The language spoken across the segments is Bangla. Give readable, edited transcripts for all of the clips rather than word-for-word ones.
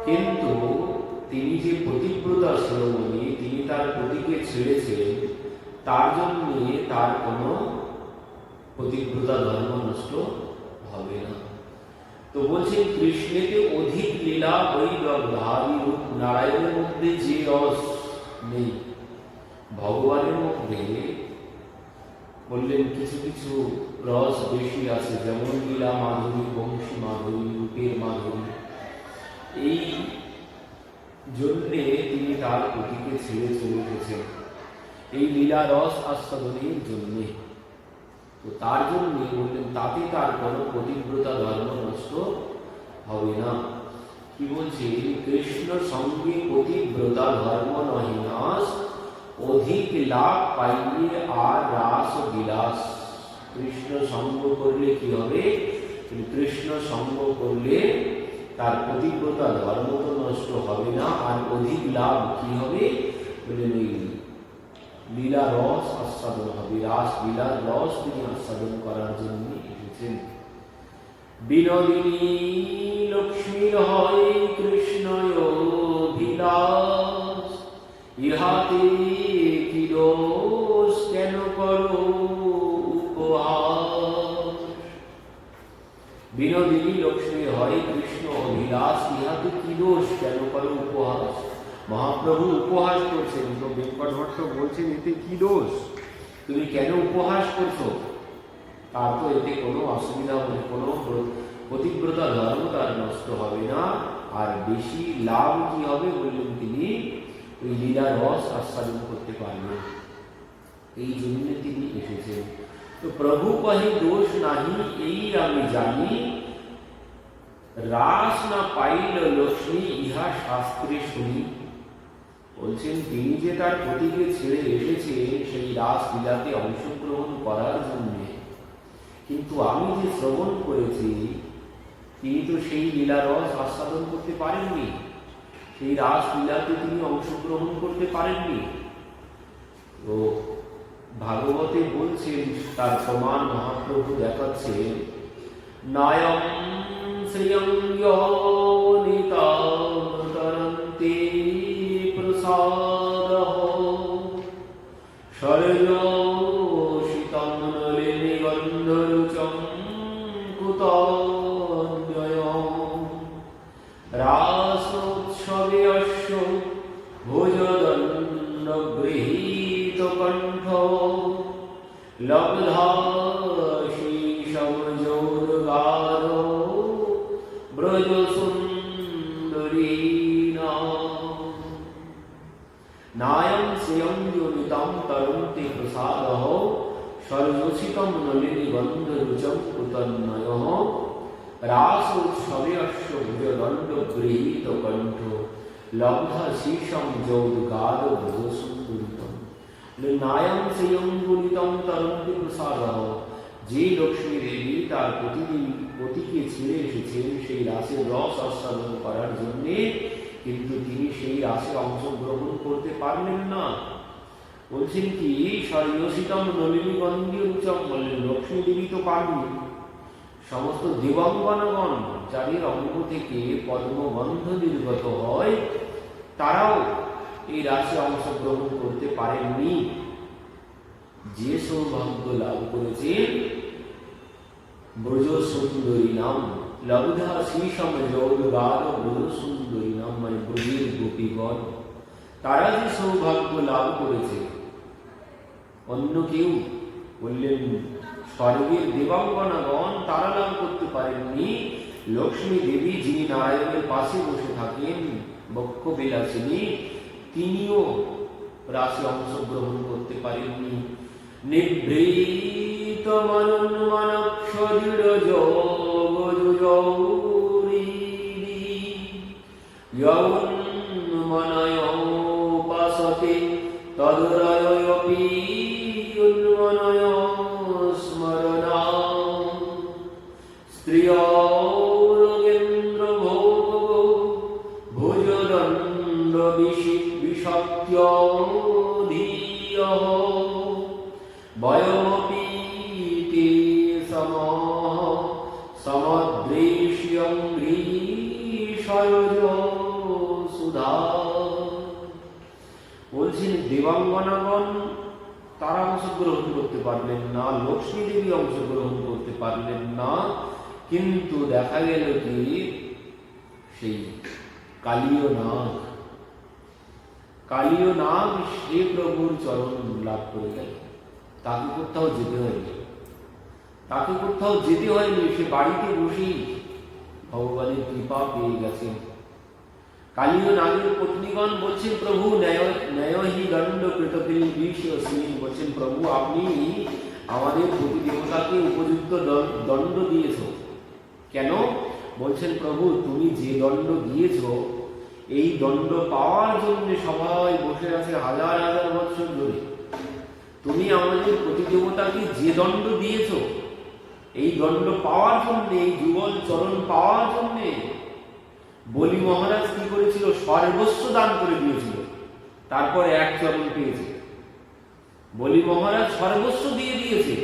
কিন্তু তিনি যে পতিব্রতা শিরোমণি, তিনি তার পতিকে ছেড়েছেন, তার জন্য তার কোনো পতিব্রতা ধর্ম নষ্ট হবে না। তো বলছেন কৃষ্ণেতে অধিক লীলা বৈদগ্ধাদি রূপ নারায়ণের মধ্যে যে রস নেই, ভগবানের মধ্যে বললেন কিছু কিছু রস বেশি আছে, যেমন লীলা মাধুরী, বংশী মাধুরী, রূপের মাধুরী। এই জন্যে তিনি তার পতিকে ছেড়ে চলে গেছেন, এই লীলা রস আস্বাদনের জন্যে। তো তার জন্য বললেন তাতে তার কোনো পতিব্রতা ধর্ম নষ্ট হবে না। কি বলছে, কৃষ্ণ সঙ্গে পতিব্রতা ধর্ম নহি নাশ, অধিক লাভ পাইয়ে আর রাস বিলাস। কৃষ্ণ সঙ্গ করলে কি হবে? কৃষ্ণ সঙ্গ করলে তার পতিব্রতা ধর্ম তো নষ্ট হবে না, আর অধিক লাভ কি হবে? বলে লীলা রস আস্বাদন হবে, রাস লীলার রস তিনি আস্বাদন করার জন্য এসেছেন। বিনোদিনী লক্ষ্মীর হয় কৃষ্ণয় অভিলাষ, ইহাতে কি দোষ কেন করো উপহাস। বিনোদিনী লক্ষ্মী হয় কৃষ্ণ অভিলাষ, ইহাতে কি দোষ কেন করো উপহাস। মহাপ্রভু উপহাস করছেন, তো বেঙ্কট ভট্ট বলছেন এতে কি দোষ, তুমি কেন উপহাস করছো? তার তো এতে কোনো অসুবিধা হবে, কোনো পতিব্রতা ধর্ম তার নষ্ট হবে না, আর বেশি লাভ কি হবে? বললেন তিনি ওই লীলা রস আস্বাদন করতে পারবেন, এই জন্য তিনি এসেছেন। তো প্রভু কহে দোষ নাহি এই আমি জানি, রাস না পাইল লক্ষ্মী ইহা শাস্ত্রে শুনি। বলছেন তিনি যে তার পতিকে ছেড়ে এসেছেন সেই রাস লীলাতে অংশগ্রহণ করার জন্য, কিন্তু আমি যে শ্রবণ করেছি তিনি তো সেই লীলা রস আস্বাদন করতে পারেননি, সেই রাস লীলাতে তিনি অংশগ্রহণ করতে পারেননি। তো ভাগবতে বলছেন, তার প্রমাণ মহাপ্রভু দেখাচ্ছেন, নায়ম শ্রিয়ং নিতান্তরন্তে প্রসাদঃ, শরয়োষিতং নলিনী গন্ধরুচং কুতন্বয়ং, রাসোৎসবে অশ্ব ভুজদণ্ড গৃহীত কণ্ঠ, লব্ধা শীর্ষমযোর্গার ব্রজ সুন্দরীনা। নায়ং শ্রিয়ং যোনিতাং তরন্তে প্রসাদঃ, সর্বসিতং নলিনী গন্ধরুচং কুতন্বয়ঃ, রাসোৎসবে অশ্ব ভুজদণ্ড গৃহীত কণ্ঠ, লব্ধা শীর্ষম যৌদুগাদ ব্রজ সুন্দরীতম। নায়ং শ্রিয়ং যোনিতাং তরন্তে প্রসাদঃ, যে লক্ষ্মী দেবী তার পতিকে ছেড়ে এসেছেন সেই রাসের রস আস্বাদন করার জন্য, কিন্তু তিনি সেই রাসে অংশগ্রহণ করতে পারলেন না। বলছেন কি, সর্বসিতম নলিনী গন্ধরুচং, বললেন লক্ষ্মী দেবী তো পাননি, সমস্ত দেবাঙ্গনাগণ যাদের অঙ্গ থেকে পদ্মগন্ধ নির্গত হয় তারাও এই রাশি অংশগ্রহণ করতে পারেননি। যে সৌভাগ্য লাভ করেছেন ব্রজ সুন্দরী নাম, লব্ধা শীর্ষম যৌদুগাদ ব্রজ সুন্দরী নাম, মানে ব্রজের গোপীগণ, তারা যে সৌভাগ্য লাভ করেছে অন্য কেউ, বললেন স্বর্গের দেবাঙ্গনাগণ তারা লাভ করতে পারেননি। লক্ষ্মী দেবী যিনি নারায়ণের পাশে বসে থাকেন বক্ষ বিলাসিনী, তিনিও রাশি অংশগ্রহণ করতে পারেননি। নিভৃত মনোন্মানক্ষদৃঢ় যোগযুজৌরিণী, যৌন্মনয় উপাসতে তদুরয়োপি উন্মনয় স্মরণা, স্ত্রিয়োগেন্দ্র ভোগ ভুজদণ্ড বিষক্ত্যধিয়ঃ, বয়মপি তে সমদৃশ্যং গ্রীষয়োজ বসুধার। বলছেন দেবাঙ্গনাগণ তারা অংশগ্রহণ করতে পারলেন না, লক্ষ্মী দেবী অংশগ্রহণ করতে পারলেন না, কিন্তু দেখা গেল কি সেই কালীয় নাগ সে প্রভুর চরণ লাভ করে গেল। তাকে কোথাও যেতে হয়নি, সে বাড়িতে বসেই ভগবানের কৃপা পেয়ে গেছেন। কালীয় নাগের পত্নীগণ বলছেন প্রভু ন্যায়হি দণ্ড কৃতপিল বিষ অশ্বিন, বলছেন প্রভু আপনি আমাদের প্রতি দেবতাকে উপযুক্ত দণ্ড দিয়েছ। কেন? বলছেন প্রভু তুমি যে দণ্ড দিয়েছ এই দণ্ড পাওয়ার জন্য সবাই বসে আছে হাজার হাজার বছর ধরে। তুমি আমাদের প্রতি দেবতাকে যে দণ্ড দিয়েছ এই দণ্ড পাওয়ার জন্য, এই যুগল চরণ পাওয়ার জন্য বলি মহারাজ কি করেছিল? সর্বস্ব দান করে দিয়েছিল, তারপর এক চরণ পেয়েছে। বলি মহারাজ সর্বস্ব দিয়ে দিয়েছে,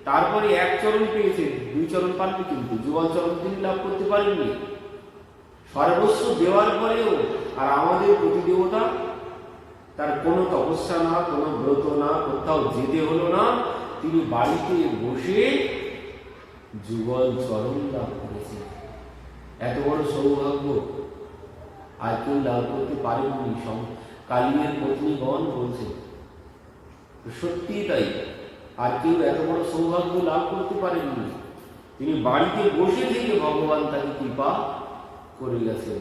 তারপরে এক চরণ পেয়েছে, দুই চরণ পাননি, কিন্তু যুগল চরণ তিনি লাভ করতে পারেননি। সর্বস্ব দেওয়ার পরেও আর আমাদের প্রতি দেবতা তার কোনো তপস্যা না, কোনো ব্রত না, কোথাও যেতে হলো না, তিনি বাড়িতে বসে যুগল চরণ লাভ করেছেন। এত বড় সৌভাগ্য আর কেউ লাভ করতে পারেননি। কালীর পত্নীগণ বলছে সত্যি তাই, আর কেউ এত বড় সৌভাগ্য লাভ করতে পারেননি। তিনি বাড়িতে বসে থেকে ভগবান তাকে কৃপা করে গেছেন।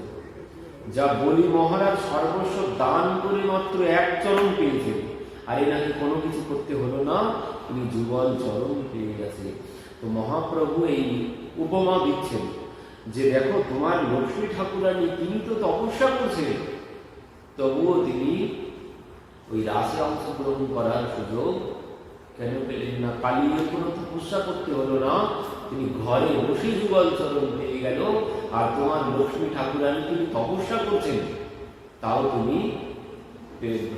যা বলি মহারাজ সর্বস্ব দান করে মাত্র এক চরণ পেয়েছেন, আর এনাকে কোনো কিছু করতে হলো না, তিনি যুগল চরণ পেয়ে গেছে। তো মহাপ্রভু এই উপমা দিচ্ছেন যে দেখো তোমার লক্ষ্মী ঠাকুরানী তিনি তো তপস্যা করছেন, তবুও তিনি ওই রাসে অংশগ্রহণ করার সুযোগ কেন পেলেন না? কালীর কোনো তপস্যা করতে হলো না, তিনি ঘরে বসে যুগল চরণ পেয়ে গেল। আর তোমার লক্ষ্মী ঠাকুরানী তিনি তপস্যা করছেন, তাও তুমি পেলেন।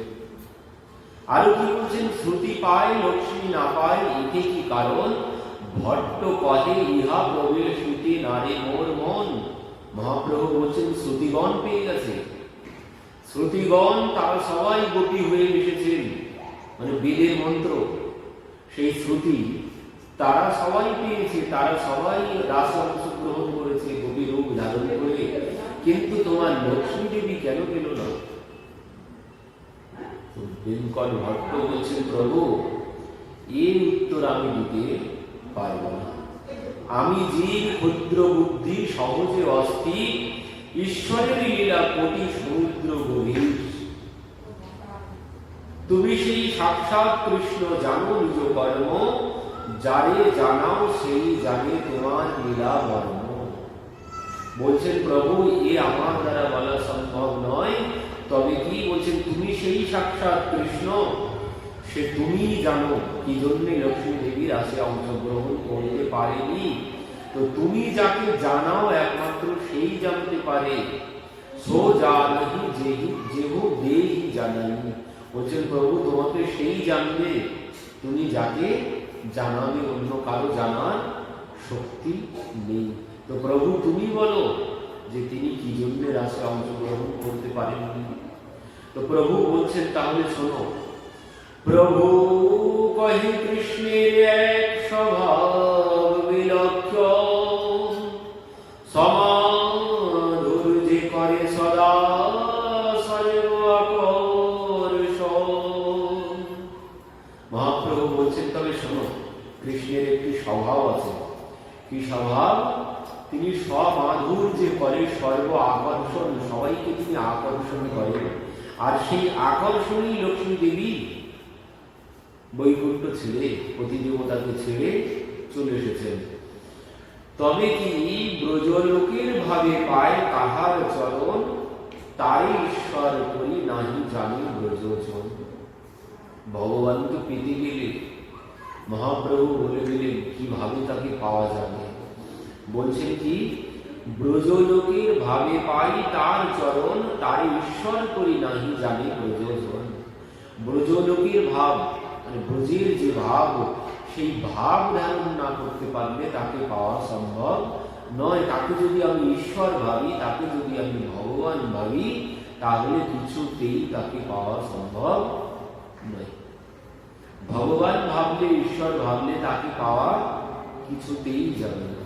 আরো কি বলছেন? শ্রুতি পায় লক্ষ্মী না পায় এতে কি কারণ? ভট্ট কহে ইহা প্রবেশিতে নারে মোর মন। মহাপ্রভু বলছেন শ্রুতিগণ পেয়ে গেছে। শ্রুতিগণ তারা সবাই গোপী হয়ে এসেছেন, মানে বেদের মন্ত্র সেই শ্রুতি তারা সবাই পেয়েছে, তারা সবাই রাসে অংশগ্রহণ করেছে গোপী রূপ ধারণ করে, কিন্তু তোমার লক্ষ্মী দেবী কেন পেল না? দিনকর ভট্ট বলছেন প্রভু এর উত্তর আমি দিতে পারব না। আমি যে ক্ষুদ্র বুদ্ধি সহজে অস্থির, ঈশ্বরের লীলা কোটি সমুদ্র গভীর। তুমি সেই সাক্ষাৎ কৃষ্ণ জানো নিজ কর্ম, যারে জানাও সেই জানে তোমার লীলা বর্ণ। বলছেন প্রভু এ আমার দ্বারা বলা সম্ভব নয়, তবে কি বলছেন তুমি সেই সাক্ষাৎ কৃষ্ণ, সে তুমি জানো কি জন্যে লক্ষ্মী দেবীর রাসে অংশগ্রহণ করতে পারেনি। তো তুমি যাকে জানাও একমাত্র সেই জানতে পারে। সো জানহি যেহু দেহি জানানি। বলছেন প্রভু তোমাকে সেই জানবে তুমি যাকে জানাবে, অন্য কারো জানার শক্তি নেই। তো প্রভু তুমি বলো যে তিনি কি জন্য রাসে অংশগ্রহণ করতে পারেননি। তো প্রভু বলছেন তাহলে শোনো। প্রভু কহি কৃষ্ণের এক স্বভাব বিলক্ষণ, সমাধুর্যে করে সদা সর্ব আকর্ষণ। মহাপ্রভু বলছেন তবে শোনো, কৃষ্ণের একটি স্বভাব আছে। কি স্বভাব? তিনি সমাধুর্যে করে সর্ব আকর্ষণ, সবাইকে তিনি আকর্ষণ করেন। আর সেই আকর্ষণই লক্ষ্মী দেবী বৈকুণ্ঠ ছেড়ে প্রতিদেবতাকে ছেড়ে চলে এসেছেন। তবে কি ব্রজলোকের ভাবে পায় কাহার চরণ, তাই ঈশ্বর করি নাহি জানি ব্রজজন। ভগবানকে পেতে গেলে মহাপ্রভু বলে দিলেন কিভাবে তাকে পাওয়া যাবে। বলছেন কি ব্রজলোকের ভাবে পাই তার চরণ, তাই ঈশ্বর করি নাহি জানি ব্রজজন। ব্রজলোকের ভাব মানে ব্রজের যে ভাব, সেই ভাব ধারণ না করতে পারলে তাকে পাওয়া সম্ভব নয়। তাকে যদি আমি ঈশ্বর ভাবি, তাকে যদি আমি ভগবান ভাবি, তাহলে কিছুতেই তাকে পাওয়া সম্ভব নয়। ভগবান ভাবলে, ঈশ্বর ভাবলে তাকে পাওয়া কিছুতেই যাবে না।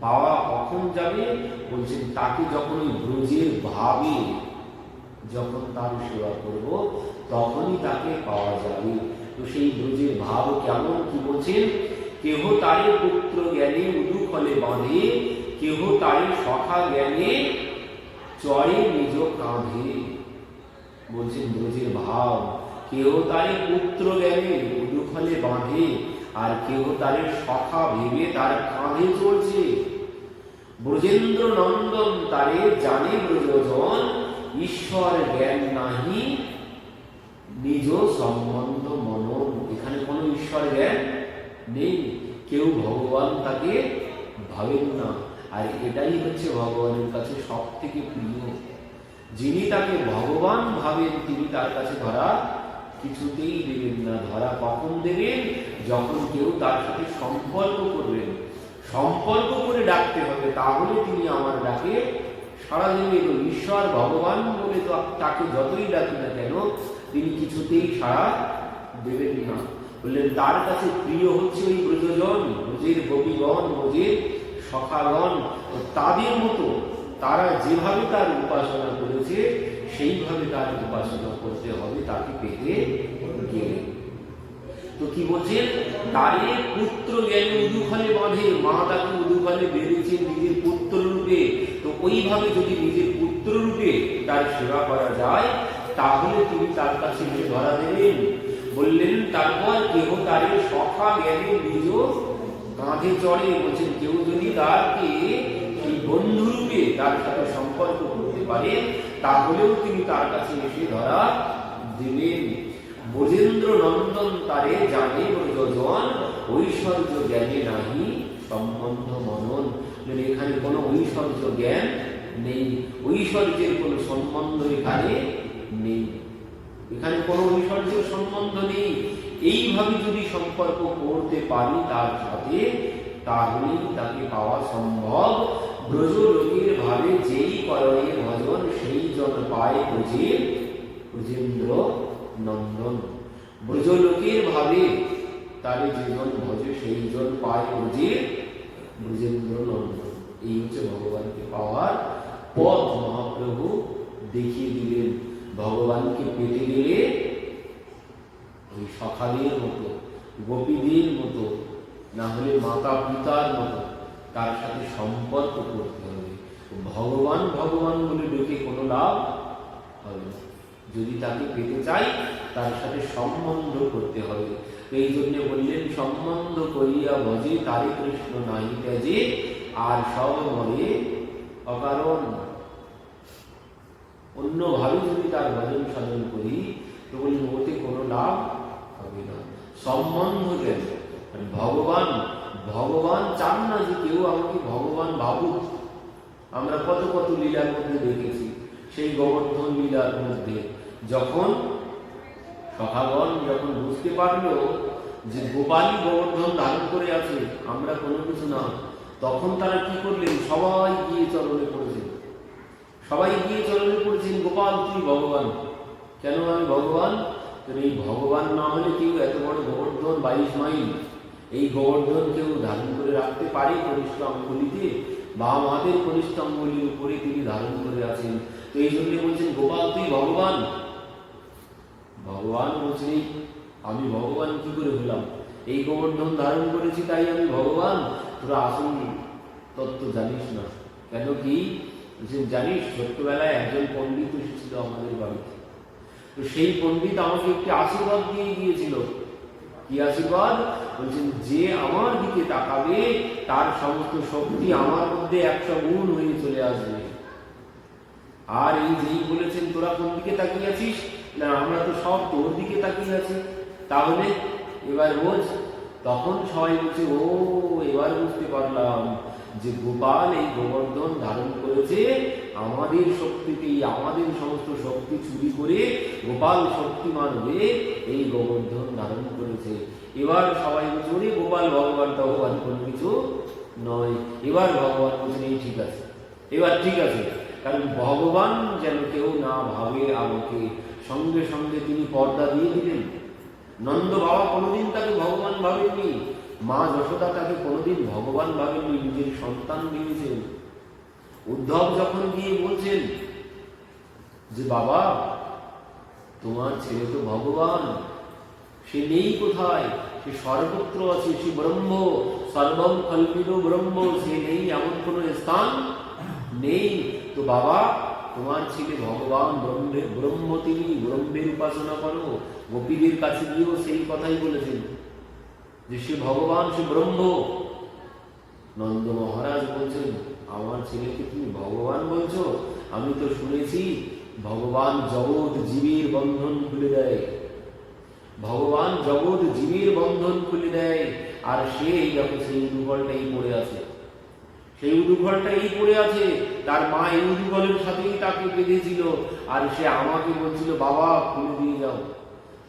পাওয়া কখন যাবে বলছেন, তাকে যখন ওই ব্রজের ভাবে যখন তার সেবা করব তখনই তাকে পাওয়া যাবে। তো সেই ব্রজের ভাব কেমন, কি বলছেন, কেহ তারে পুত্র জ্ঞানে উদুফলে বাঁধে, কেহ তারে সখা জ্ঞানে চড়ে নিজ কাঁধে। বলছেন ব্রজের ভাব, কেহ তারে পুত্র জ্ঞানে উদুফলে বাঁধে, আর কেহ তারে সখা ভেবে তার কাঁধে চলছে। ব্রজেন্দ্র নন্দন তারে জানে ব্রজজন, ঈশ্বর জ্ঞান নাহি নিজ সম্বন্ধ মনন। এখানে কোনো ঈশ্বর জ্ঞান নেই, কেউ ভগবান তাকে ভাবেন না। আর এটাই হচ্ছে ভগবানের কাছে সব থেকে প্রিয়। যিনি তাকে ভগবান ভাবেন তিনি তার কাছে ধরা কিছুতেই দেবেন না। ধরা কখন দেবেন, যখন কেউ তার সাথে সম্পর্ক করবেন, সম্পর্ক করে ডাকতে হবে, তাহলে তিনি আমার ডাকে সাড়া দেবেন। ঈশ্বর ভগবান বলে তো তাকে যতই ডাকি না কেন তিনি কিছুতেই সাড়া দেবেন না। বললেন তার কাছে প্রিয় হচ্ছে ওই ব্রজজন, ব্রজের গোপীগণ, ব্রজের সখাগণ। তাদের মতো তারা যেভাবে তার উপাসনা করেছে সেইভাবে তার উপাসনা করতে হবে তাকে পেতে গেলে। তো কি বলছেন, তারে পুত্র জ্ঞানে উদুফলে বাঁধে। মা তাকে উদুফলে বেঁধেছেন নিজের পুত্র রূপে। তো ওইভাবে যদি নিজের পুত্র রূপে তার সেবা করা যায় তাহলে তিনি তার কাছে এসে ধরা দেবেন। বললেন তারপর কেহ তারে সখা জ্ঞানে নিজ কাঁধে চড়ে। বলছেন কেউ যদি তাকে এই বন্ধু রূপে তার সাথে সম্পর্ক করতে পারে তাহলেও তিনি তার কাছে এসে ধরা দেবেন। ব্রজেন্দ্র নন্দন তারে জানে ব্রজজন, ঐশ্বর্য জ্ঞানে নাহি সম্বন্ধ মনন। এখানে কোনো ঐশ্বর্য জ্ঞান নেই, ঐশ্বর্যের কোনো সম্বন্ধ এখানে নেই, এখানে কোনো ঐশ্বর্যের সম্বন্ধ নেই। এইভাবে যদি সম্পর্ক করতে পারি তার সাথে তাহলেই তাকে পাওয়া সম্ভব। ব্রজলোকের ভাবে যেই করণে ভজন সেই জন পায় ব্রজের ব্রজেন্দ্র নন্দন। ব্রজলোকের ভাবে তারে যেজন ভজে সেই জন পায় ব্রজের ব্রজেন্দ্র নন্দন। এই হচ্ছে ভগবানকে পাওয়ার পথ মহাপ্রভু দেখিয়ে দিলেন। ভগবানকে পেতে গেলে ওই সখাদের মতো, গোপীদের মতো, না হলে মাতা পিতার মতো তার সাথে সম্পর্ক করতে হবে। ভগবান ভগবান বলে ডেকে কোনো লাভ হবে না। যদি তাকে পেতে চাই তার সাথে সম্বন্ধ করতে হবে। এই জন্য বললেন সম্বন্ধ করিয়া ভজে তারে কৃষ্ণ নাহি ত্যাজে, আর সব মরে অকারণ। অন্যভাবে যদি তার ভজন সাধন করি তো বলি ওতে কোনো লাভ হবে না। সম্বন্ধ কেন, ভগবান ভগবান চান না যে কেউ আমাকে ভগবান ভাবুক। আমরা কত কত লীলার মধ্যে দেখেছি, সেই গোবর্ধন লীলার মধ্যে যখন সখাগণ যখন বুঝতে পারলো যে গোপালই গোবর্ধন ধারণ করে আছে, আমরা কোনো কিছু না, তখন তারা কি করলেন, সবাই গিয়ে চরণে পড়েছেন, সবাই গিয়ে চরণে পড়েছেন, গোপাল তুই ভগবান। কেন আমি ভগবান? এই ভগবান না হলে কেউ এত বড় গোবর্ধন 22 মাইল এই গোবর্ধন কেউ ধারণ করে রাখতে পারে কনিষ্ঠ অঙ্গুলিতে? বাম হাতের কনিষ্ঠ অঙ্গুলির উপরে তিনি ধারণ করে আছেন। তো এই জন্য বলছেন গোপাল তুই ভগবান। ভগবান বলছেন আমি ভগবান কি করে হলাম? এই গোবর্ধন ধারণ করেছি তাই আমি ভগবান? তোরা আসল তত্ত্ব জানিস না। কেন কি জানিস, ছোট্টবেলায় একজন পণ্ডিত এসেছিল আমাদের বাড়িতে। তো সেই পণ্ডিত আমাকে একটি আশীর্বাদ দিয়ে গিয়েছিল। কি আশীর্বাদ? বলছেন যে আমার দিকে তাকাবে তার সমস্ত শক্তি আমার মধ্যে 100 গুণ হয়ে চলে আসবে। আর এই যেই বলেছেন তোরা কোন দিকে তাকিয়ে আছিস, না আমরা তো সব তোর দিকে তাকিয়ে আছি। তাহলে এবার বোঝ। তখন সবাই বলছে ও এবার বুঝতে পারলাম যে গোপাল এই গোবর্ধন ধারণ করেছে আমাদের শক্তিকেই, আমাদের সমস্ত শক্তি চুরি করে গোপাল শক্তিমান হয়ে এই গোবর্ধন ধারণ করেছে। এবার সবাই বলছে ওরে গোপাল ভগবান ভগবান কোনো কিছু নয়। এবার ভগবান বলছেন এই ঠিক আছে, এবার ঠিক আছে, কারণ ভগবান যেন কেউ না ভাবে আমাকে, সঙ্গে সঙ্গে তিনি পর্দা দিয়ে দিলেন। নন্দ বাবা কোনোদিন তাকে ভগবান ভাবেননি, মা যশোদা তাকে কোনোদিন ভগবান ভাবেননি, নিজের সন্তান ভেবেছেন। উদ্ধব যখন গিয়ে বলছেন যে বাবা তোমার ছেলে তো ভগবান, সে নেই কোথায়, সে সর্বত্র আছে, সে ব্রহ্ম, সর্বম কল্পিত ব্রহ্ম, সে নেই এমন কোন স্থান নেই। তো বাবা তোমার ছেলে ভগবান, ব্রহ্ম, তিনি ব্রহ্মের উপাসনা করো। গোপীদের কাছে গিয়েও সেই কথাই বলেছেন যে সে ভগবান, সে ব্রহ্ম। নন্দ মহারাজ বলছেন আমার ছেলেকে তুমি ভগবান বলছো? আমি তো শুনেছি ভগবান জগৎ জীবের বন্ধন খুলে দেয়, ভগবান জগৎ জীবের বন্ধন খুলে দেয়। আর সেই দেখো সেই উদুঘলটাই পড়ে আছে, সেই উদুঘলটাই পড়ে আছে। তার মা এই উদুঘলের সাথেই তাকে বেঁধেছিল, আর সে আমাকে বলছিল বাবা খুলে দিয়ে যাও,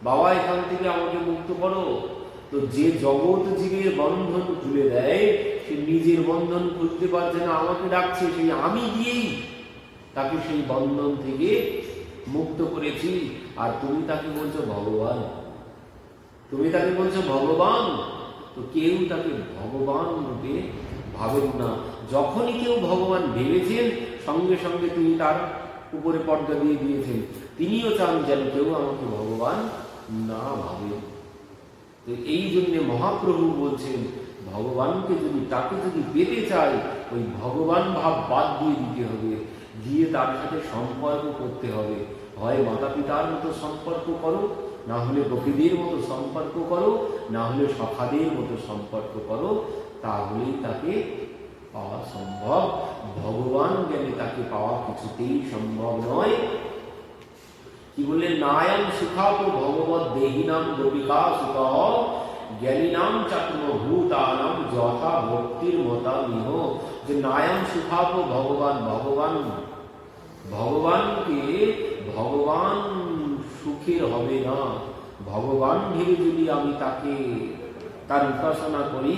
বাবা এখান থেকে আমাকে মুক্ত করো। তো যে জগৎ জীবের বন্ধন খুলে দেয় সে নিজের বন্ধন খুলতে পারছে না, আমাকে ডাকছে, সেই আমি দিয়েই তাকে সেই বন্ধন থেকে মুক্ত করেছি। আর তুমি তাকে বলছো ভগবান, তুমি তাকে বলছো ভগবান। তো কেউ তাকে ভগবান রূপে ভাবেন না। যখনই কেউ ভগবান ভেবেছেন সঙ্গে সঙ্গে তিনি তার উপরে পর্দা দিয়ে দিয়েছেন। তিনিও চান যেন কেউ আমাকে ভগবান না ভাবে। তো এই জন্যে মহাপ্রভু বলছেন ভগবানকে যদি, তাকে যদি পেতে চাই, ওই ভগবান ভাব বাদ দিয়ে দিতে হবে, দিয়ে তার সাথে সম্পর্ক করতে হবে। হয় মাতা পিতার মতো সম্পর্ক করো, না হলে গোপীদের মতো সম্পর্ক করো, না হলে সখাদের মতো সম্পর্ক করো, তাহলেই তাকে পাওয়া সম্ভব। ভগবান জ্ঞানে তাকে পাওয়া কিছুতেই সম্ভব নয়। কি বললেন? নায়ম সুখাপ ভগবত দেহিনাম গোপিকা সুখ জ্ঞানীনাম চাত্মভূতানাম যথা ভক্তির মতা মিহ। যে নায়ম সুখাপ ভগবান, ভগবান, ভগবানকে ভগবান সুখের হবে না। ভগবান ভেবে যদি আমি তাকে তার উপাসনা করি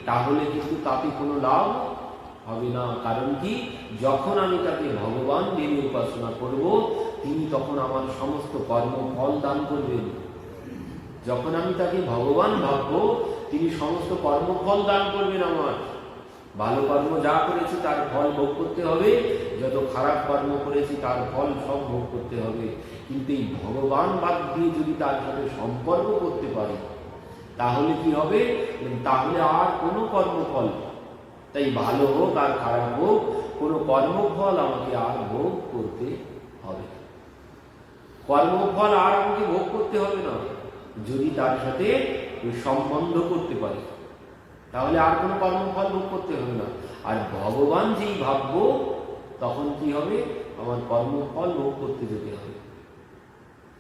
তাহলে কিন্তু তাতে কোনো লাভ হবে না। কারণ কি? যখন আমি তাকে ভগবান ভেবে উপাসনা করব তিনি তখন আমার সমস্ত কর্মফল দান করবেন। যখন আমি তাকে ভগবান ভাববো তিনি সমস্ত কর্মফল দান করবেন। আমার ভালো কর্ম যা করেছি তার ফল ভোগ করতে হবে, যত খারাপ কর্ম করেছি তার ফল সব ভোগ করতে হবে। কিন্তু এই ভগবান বাদ দিয়ে যদি তার সাথে সম্পর্ক করতে পারি তাহলে কি হবে? তাহলে আর কোনো কর্মফল, তাই ভালো হোক আর খারাপ হোক, কোনো কর্মফল আমাকে আর ভোগ করতে হবে, কর্মফল আর আমাকে ভোগ করতে হবে না। যদি তার সাথে সম্বন্ধ করতে পারি তাহলে আর কোনো কর্মফল ভোগ করতে হবে না। আর ভগবান যেই ভাববো তখন কি হবে? আমার কর্মফল ভোগ করতে যেতে হবে।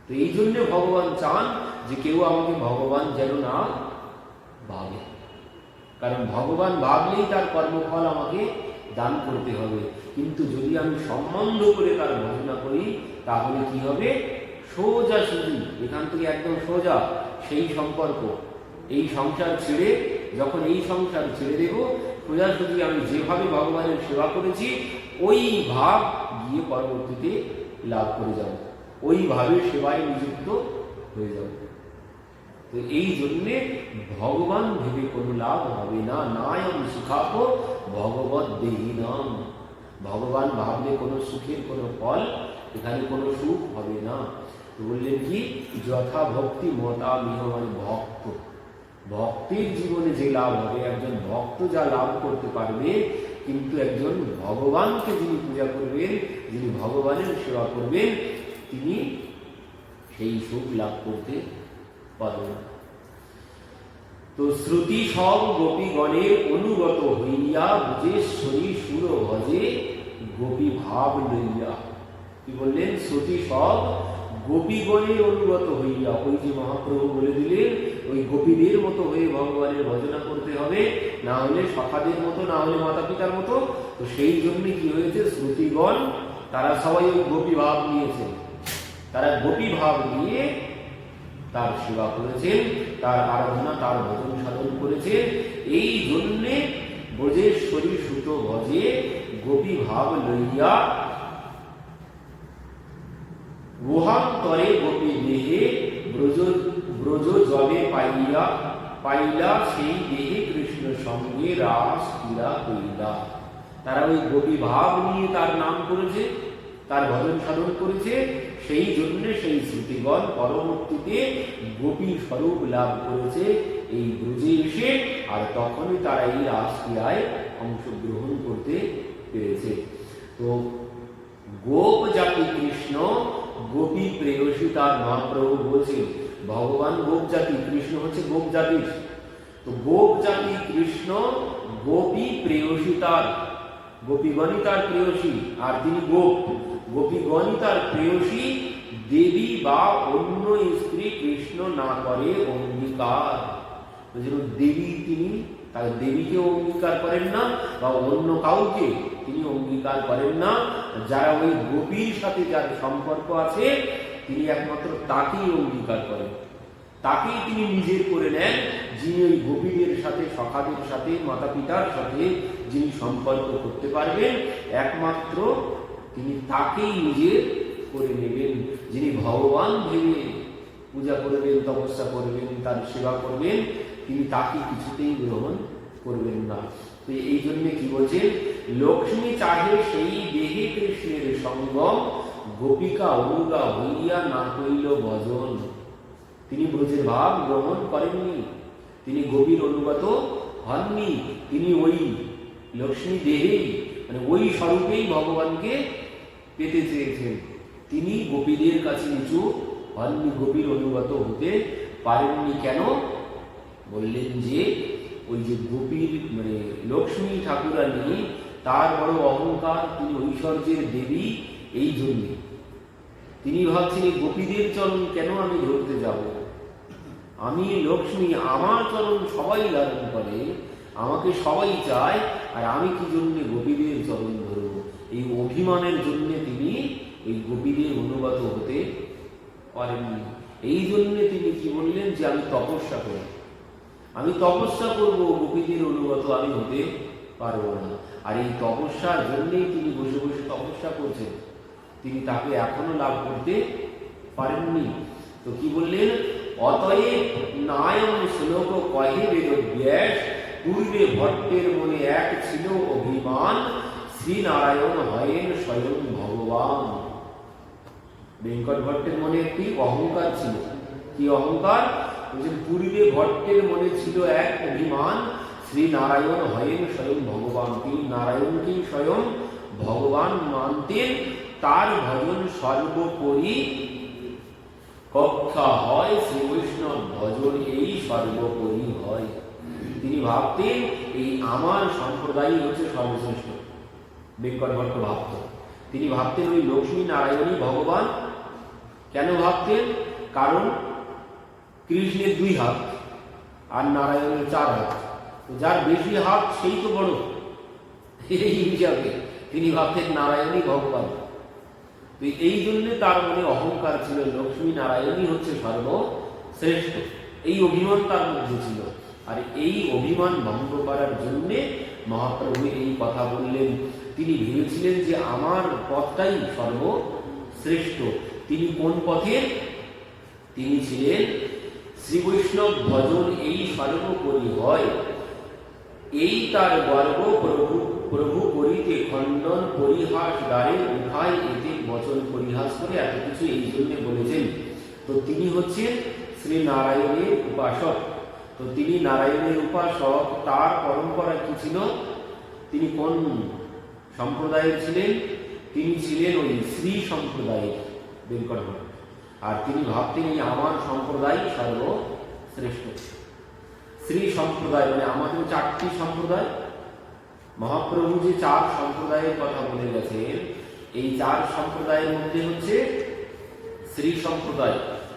তো এই জন্য ভগবান চান যে কেউ আমাকে ভগবান যেন না ভাবে, কারণ ভগবান ভাবলেই তার কর্মফল আমাকে দান করতে হবে। কিন্তু যদি আমি সম্বন্ধ করে তার ভজনা করি তাহলে কি হবে? সোজা সুজি, এখান থেকে একদম সোজা সেই সম্পর্ক, এই সংসার ছেড়ে, যখন এই সংসার ছেড়ে দেব সোজাসুজি আমি যেভাবে ভগবানের সেবা করেছি ওই ভাব গিয়ে পরবর্তীতে লাভ করে যাব, ওইভাবে সেবায় নিযুক্ত হয়ে যাব। তো এই জন্যে ভগবান ভেবে কোনো লাভ হবে না। নায়ম সুখাপ ভগবত দেহিনাম, ভগবান ভাবলে কোনো সুখের কোনো ফল, এখানে কোনো সুখ হবে না। তো বললেন কি? যথা ভক্তি মতা মিহ, মানে ভক্ত, ভক্তির জীবনে যে লাভ হবে, একজন ভক্ত যা লাভ করতে পারবে, কিন্তু একজন ভগবানকে যিনি পূজা করবেন, যিনি ভগবানের সেবা করবেন, তিনি সেই সুখ লাভ করতে পারবেন। তো শ্রুতি সব গোপীগণের অনুগত হইয়া বুঝেশ্বরী সুর ভজে গোপী ভাব লইয়া। কি বললেন? শ্রুতি সব গোপীগণের অনুগত হইয়া, ওই যে মহাপ্রভু বলে দিলেন ওই গোপীদের মতো হয়ে ভগবানের ভজনা করতে হবে, না হলে সখাদের মতো, না হলে মাতা পিতার মতো। তো সেই জন্য কি হয়েছে? শ্রুতিগণ তারা সবাই ওই গোপী ভাব নিয়েছেন, তারা গোপী ভাব নিয়ে তার সেবা করেছেন, তার আরাধনা, তার ভজন সাধন করেছেন। এই জন্যে ব্রজেশ্বরী সুত ভজে গোপী ভাব লইয়া তরে গোপী দেহে ব্রজ ব্রজ জলে পাইয়া পাইলা সেই দেহে কৃষ্ণ সঙ্গে রাস ক্রীড়া কইলা। তারা ওই গোপী ভাব নিয়ে তার নাম করেছে, তার ভজন সাধন করেছে, সেই জন্য সেই শ্রুতিগণ পরবর্তীতে গোপী স্বরূপ লাভ করেছে এই ব্রজে এসে, আর তখনই তারা এই রাসক্রীড়ায় অংশগ্রহণ করতে পেরেছে। তো গোপ জাতি কৃষ্ণ গোপী প্রেয়সী তার মহাপ্রভু বলছে, ভগবান গোপ জাতি, কৃষ্ণ হচ্ছে গোপ জাতির। তো গোপ জাতি কৃষ্ণ গোপী প্রেয়সী তার, গোপীগণই তার প্রেয়সী, আর তিনি গোপ, গোপীগণই তার প্রেয়সী। দেবী বা অন্য স্ত্রী কৃষ্ণ না করে অঙ্গীকার। দেবী তিনি, তার দেবীকে অঙ্গীকার করেন না, বা অন্য কাউকে তিনি অঙ্গীকার করেন না। যারা ওই গোপীর সাথে যার সম্পর্ক আছে তিনি একমাত্র তাকেই অঙ্গীকার করেন, তাকেই তিনি নিজের করে নেন। যিনি ওই গোপীদের সাথে, সখাদের সাথে, মাতা পিতার সাথে যিনি সম্পর্ক করতে পারবেন, একমাত্র তিনি তাকেই নিজের করে নেবেন। যিনি ভগবান ভেবে পূজা করবেন, তপস্যা করবেন, তার সেবা করবেন, তিনি তাকে কিছুতেই গ্রহণ করবেন না। তো এই জন্য কি বলছেন, লক্ষ্মী চাহে সেই দেহে কৃষ্ণের সঙ্গম, গোপিকা অনুগা হইয়া না হইল ভজন। তিনি ব্রজের ভাব গ্রহণ করেননি, তিনি গোপীর অনুগত হননি, তিনি ওই লক্ষ্মী দেহেই, মানে ওই স্বরূপেই ভগবানকে পেতে চেয়েছেন। তিনি গোপীদের কাছে নিচু হননি, গোপীর অনুগত হতে পারেননি। কেন বললেন, যে ওই যে গোপীর মানে লক্ষ্মী ঠাকুরানী, তার বড় অহংকার, তিনি ঐশ্বর্যের দেবী। এই জন্যে তিনি ভাবছেন এই গোপীদের চরণ কেন আমি ধরতে যাব, আমি লক্ষ্মী, আমার চরণ সবাই লালন করে, আমাকে সবাই চায়, আর আমি কি জন্য গোপীদের চরণ ধরব। এই অভিমানের জন্য তিনি ওই গোপীদের অনুগত হতে পারেননি। এই জন্য তিনি কি বললেন, যে আমি তপস্যা করি, আমি তপস্যা করব, গোপীদের অনুগত আমি হতে পারবো না। আর এই তপস্যার জন্যই তিনি বসে বসে তপস্যা করছেন, তিনি তাকে এখনো লাভ করতে পারেননি। তো কি বললেন, অতএব নায়ন শ্লোক কহে বেদব্যাস, পূর্বে ভট্টের মনে এক ছিল অভিমান, শ্রীনারায়ণ হয়েন স্বয়ং ভগবান। বেঙ্কট ভট্টের মনে একটি অহংকার ছিল। কি অহংকার? পূর্বে ভট্টের মনে ছিল এক অভিমান, শ্রীনারায়ণ হয়েন স্বয়ং ভগবান। তিনি নারায়ণকেই স্বয়ং ভগবান মানতেন। তার ভজন সর্বোপরি কক্ষা হয়, শ্রী বৈষ্ণব ভজন এই সর্বোপরি হয়। তিনি ভাবতেন এই আমার সম্প্রদায় হচ্ছে সর্বশ্রেষ্ঠ। বেঙ্কট ভট্ট ভাবত, তিনি ভাবতেন ওই লক্ষ্মী নারায়ণই ভগবান। কেন ভাবতেন? কারণ কৃষ্ণের 2 হাত আর নারায়ণের 4 হাত, যার বেশি হাত সেই তো বড়। এই হিসাবে তিনি ভাবতেন নারায়ণই ভগবান। তো এই জন্য তার মনে অহংকার ছিল, লক্ষ্মী নারায়ণই হচ্ছে সর্বশ্রেষ্ঠ। এই অভিমান তার মধ্যে ছিল। আর এই অভিমান ভঙ্গ করার জন্য মহাপ্রভু এই কথা বললেন। তিনি ভেবেছিলেন যে আমার পথটাই সর্বশ্রেষ্ঠ। তিনি কোন পথে? তিনি ছিলেন শ্রী বৈষ্ণব ভজন এই সর্বোপরি হয়, এই তার গর্ব প্রভু প্রভু করিতে খণ্ডন পরিহাস দ্বারে উঠায়, এতে বচন পরিহাস করে এত কিছু এই জন্য বলেছেন। তো তিনি হচ্ছেন শ্রী নারায়ণের উপাসক। তো তিনি নারায়ণের উপাসক। তার পরম্পরা কি ছিল? তিনি কোন সম্প্রদায়ের ছিলেন? তিনি ছিলেন ওই শ্রী সম্প্রদায়ের বেঙ্কট ভট্ট। আর তিনি ভাবতেন এই আমার সম্প্রদায় সর্বশ্রেষ্ঠ। শ্রী সম্প্রদায় মানে আমাদের 4টি সম্প্রদায়। মহাপ্রভু যে 4 সম্প্রদায়ের কথা বলে গেছেন, এই 4 সম্প্রদায়ের মধ্যে হচ্ছে শ্রী সম্প্রদায়,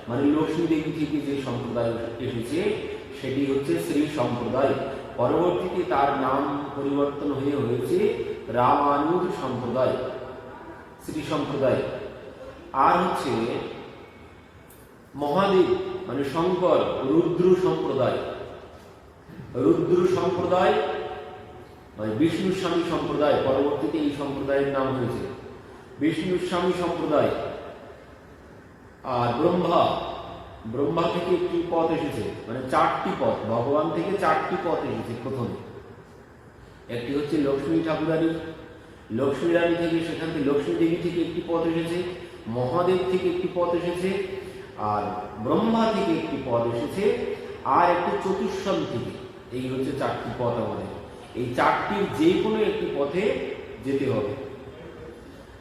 মানে লক্ষ্মী দেবী থেকে যে সম্প্রদায় এসেছে সেটি হচ্ছে শ্রী সম্প্রদায়। পরবর্তীতে তার নাম পরিবর্তন হয়েছে রামানুজ সম্প্রদায়, শ্রী সম্প্রদায়। আর হচ্ছে মহাদেব মানে শঙ্কর, রুদ্র সম্প্রদায়। রুদ্র সম্প্রদায় মানে বিষ্ণু স্বামী সম্প্রদায়। পরবর্তীতে এই সম্প্রদায়ের নাম হয়েছে বিষ্ণু স্বামী সম্প্রদায়। আর ব্রহ্মা, ব্রহ্মা থেকে একটি পথ এসেছে, মানে চারটি পথ, ভগবান থেকে চারটি পথ এসেছে। প্রথমে একটি হচ্ছে লক্ষ্মী ঠাকুরানী, লক্ষ্মী রানী থেকে, সেখান থেকে লক্ষ্মী দেবী থেকে একটি পথ এসেছে, মহাদেব থেকে একটি পথ এসেছে, আর ব্রহ্মা থেকে একটি পথ এসেছে, আর একটি চতুষ্ষণ থেকে। এই হচ্ছে চারটি পথ আমাদের। এই চারটির যে কোনো একটি পথে যেতে হবে।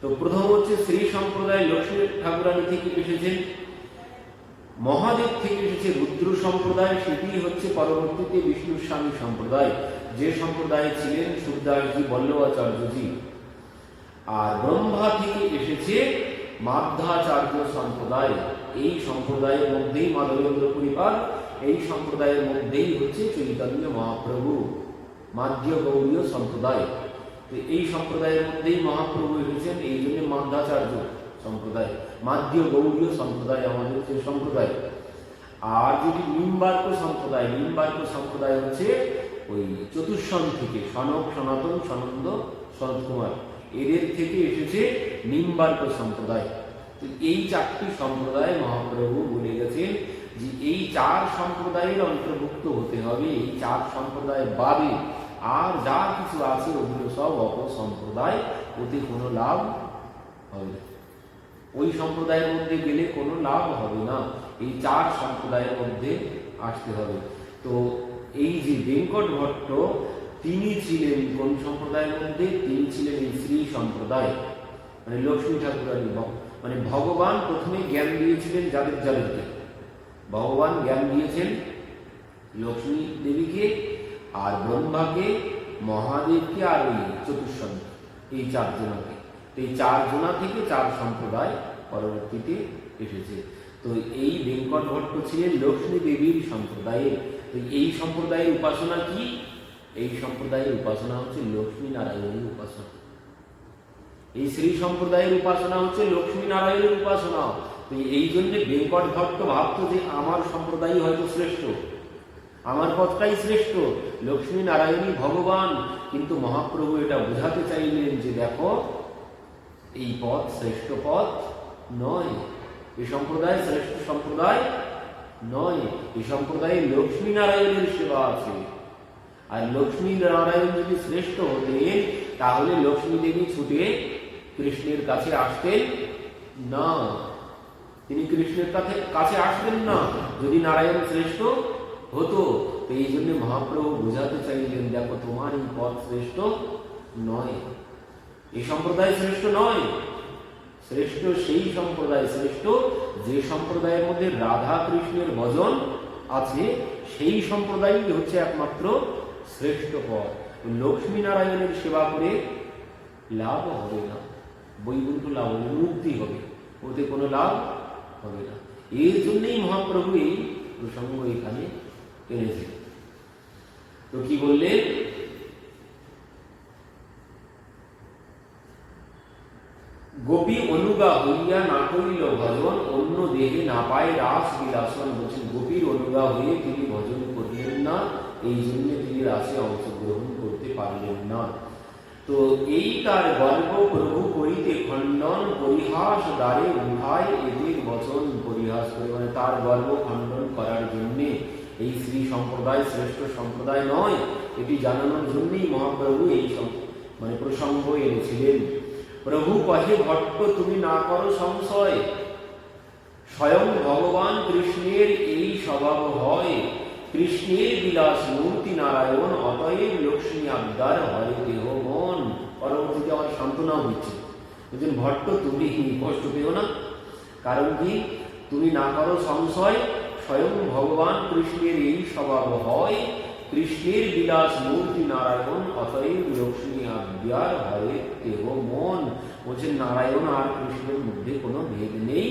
তো প্রথম হচ্ছে শ্রী সম্প্রদায় লক্ষ্মী ঠাকুরানী থেকে এসেছেন, মহাদেব থেকে এসেছে রুদ্র সম্প্রদায়, সেটি হচ্ছে পরবর্তীতে বিষ্ণু স্বামী সম্প্রদায়, যে সম্প্রদায়ে ছিলেন সুখদাসজি বল্লভাচার্যজি। আর ব্রহ্মা থেকে এসেছে মাধ্যাচার্য সম্প্রদায়, এই সম্প্রদায়ের মধ্যেই মাধবেন্দ্র পরিবার, এই সম্প্রদায়ের মধ্যেই হচ্ছে চৈতন্য মহাপ্রভু, মাধ্য গৌড়ীয় সম্প্রদায়। তো এই সম্প্রদায়ের মধ্যেই মহাপ্রভু এসেছেন, এই জন্য মাধ্যাচার্য সম্প্রদায়, মাধ্য গৌড়ীয় সম্প্রদায় আমাদের যে সম্প্রদায়। আর যেটি নিম্বার্ক সম্প্রদায়, নিম্বার্ক সম্প্রদায় হচ্ছে ওই চতুষ্ষণ থেকে, সনক, সনাতন, সনন্দ, সনত কুমার, এদের থেকে এসেছে নিম্বার্ক সম্প্রদায়। তো এই চারটি সম্প্রদায় মহাপ্রভু বলে গেছেন যে এই চার সম্প্রদায়ের অন্তর্ভুক্ত হতে হবে। এই চার সম্প্রদায় বাদে আর যা কিছু আছে ওগুলো সব অপসম্প্রদায়, ওতে কোনো লাভ হবে না, ওই সম্প্রদায়ের মধ্যে গেলে কোনো লাভ হবে না, এই চার সম্প্রদায়ের মধ্যে আসতে হবে। তো এই যে বেঙ্কট ভট্ট, তিনি ছিলেন কোন সম্প্রদায়ের মধ্যে? তিনি ছিলেন এই শ্রী সম্প্রদায়, মানে লক্ষ্মী ঠাকুরানী। মানে ভগবান প্রথমে জ্ঞান দিয়েছিলেন যাদের যাদেরকে, ভগবান জ্ঞান দিয়েছেন লক্ষ্মী দেবীকে, আর ব্রহ্মাকে, মহাদেবকে, আর ওই চতুষ্ষণ, এই চারজনাকে। এই চারজনা থেকে চার সম্প্রদায় পরবর্তীতে এসেছে। তো এই বেঙ্কট ভট্ট ছিলেন লক্ষ্মী দেবীর সম্প্রদায়ে। তো এই সম্প্রদায়ের উপাসনা কি? এই সম্প্রদায়ের উপাসনা হচ্ছে লক্ষ্মী নারায়ণের উপাসনা। এই শ্রী সম্প্রদায়ের উপাসনা হচ্ছে লক্ষ্মী নারায়ণের উপাসনা। তো এই জন্য বেঙ্কট ভট্ট ভাবতো যে আমার সম্প্রদায় হয়তো শ্রেষ্ঠ, আমার পথটাই শ্রেষ্ঠ, লক্ষ্মী নারায়ণী ভগবান। কিন্তু মহাপ্রভু এটা বোঝাতে চাইলেন যে দেখো, এই পথ শ্রেষ্ঠ পথ নয়, এই সম্প্রদায় শ্রেষ্ঠ সম্প্রদায় নয়। এই সম্প্রদায়ে লক্ষ্মী নারায়ণের সেবা আছে। আর লক্ষ্মী নারায়ণ যদি শ্রেষ্ঠ হতেন তাহলে লক্ষ্মী দেবী ছুটে কৃষ্ণের কাছে আসতেন না, তিনি কৃষ্ণের কাছে আসতেন না যদি নারায়ণ শ্রেষ্ঠ হতো। তো এই জন্য মহাপ্রভু বোঝাতে চাইলেন দেখো, তোমার এই পথ শ্রেষ্ঠ নয়, এই সম্প্রদায় শ্রেষ্ঠ নয়। শ্রেষ্ঠ সেই সম্প্রদায় শ্রেষ্ঠ যে সম্প্রদায়ের মধ্যে রাধা কৃষ্ণের ভজন আছে, সেই সম্প্রদায়ই হচ্ছে একমাত্র শ্রেষ্ঠ পথ। লক্ষ্মী নারায়ণের সেবা করে লাভ হবে না, বৈকুণ্ঠ লাভ হবে, মুক্তি হবে, ওতে কোনো লাভ হবে না। এর জন্যই মহাপ্রভু এই প্রসঙ্গ এখানে এনেছে। তো কি বললেন? গোপী অনুগা হইয়া না করিল ভজন, অন্য দেহে না পায় রাস বিলাসন। বলছেন গোপীর অনুগা হয়ে তিনি ভজন করলেন না, এই জন্য তিনি রাসে অংশগ্রহণ করতে পারলেন না। তো এই তার গর্ব প্রভু করিতে খণ্ডন, পরিহাস দ্বারে উঠায় এদের বচন পরিহাস করে, মানে তার গর্ব খণ্ডন করার জন্যে, এই শ্রী সম্প্রদায় শ্রেষ্ঠ সম্প্রদায় নয় এটি জানানোর জন্যই মহাপ্রভু এই মানে প্রসঙ্গ এনেছিলেন। প্রভু কহে ভট্ট তুমি না করো সংশয়, স্বয়ং ভগবান কৃষ্ণের এই স্বভাব হয়, কৃষ্ণের বিলাস মূর্তি নারায়ণ, অতএব লক্ষ্মী আবদার হয় দেহ মন। পরবর্তীতে আমার সান্ত্বনাও দিচ্ছে, বলছেন ভট্ট তুমি কষ্ট পেও না, কারণ কি? তুমি না করো সংশয়, স্বয়ং ভগবান কৃষ্ণের এই স্বভাব হয়, কৃষ্ণের বিলাস মূর্তি নারায়ণ, অতএব লক্ষ্মী আবদার হয় দেহ মন। বলছেন নারায়ণ আর কৃষ্ণের মধ্যে কোনো ভেদ নেই,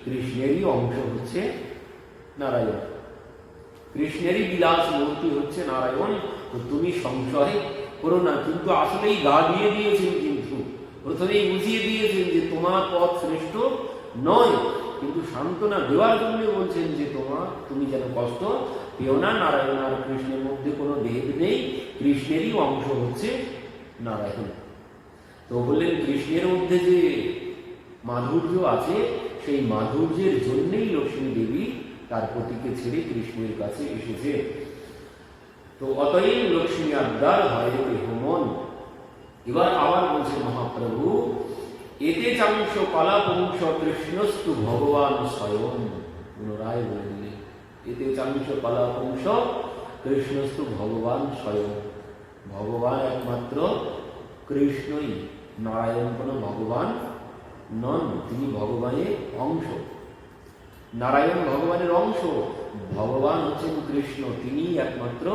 কৃষ্ণেরই অংশ হচ্ছে নারায়ণ, কৃষ্ণেরই বিলাস মূর্তি হচ্ছে নারায়ণ। তো তুমি সংশয় করো না। কিন্তু আসলেই গা দিয়ে দিয়েছেন, কিন্তু প্রথমেই বুঝিয়ে দিয়েছেন যে তোমার পথ শ্রেষ্ঠ নয়, কিন্তু সান্ত্বনা দেওয়ার জন্য বলছেন যে তুমি যেন কষ্ট পেও না, নারায়ণ আর কৃষ্ণের মধ্যে কোনো ভেদ নেই, কৃষ্ণেরই অংশ হচ্ছে নারায়ণ। তো বললেন কৃষ্ণের মধ্যে যে মাধুর্য আছে, সেই মাধুর্যের জন্যই লক্ষ্মী দেবী তার পতিকে ছেড়ে কৃষ্ণের কাছে এসেছে। তো অতএব লক্ষ্মী আজ্ঞার হরে হোমন। এবার আবার বলছে মহাপ্রভু, এতে চাংশ কলাপংশ কৃষ্ণস্তু ভগবান স্বয়ং। পুনরায় বললেন, এতে চাংশ কলাপংশ কৃষ্ণস্তু ভগবান স্বয়ং। ভগবান একমাত্র কৃষ্ণই, নারায়ণ কোনো ভগবান নন, তিনি ভগবানের অংশ। নারায়ণ ভগবানের অংশ, ভগবান হচ্ছেন কৃষ্ণ, তিনি একমাত্র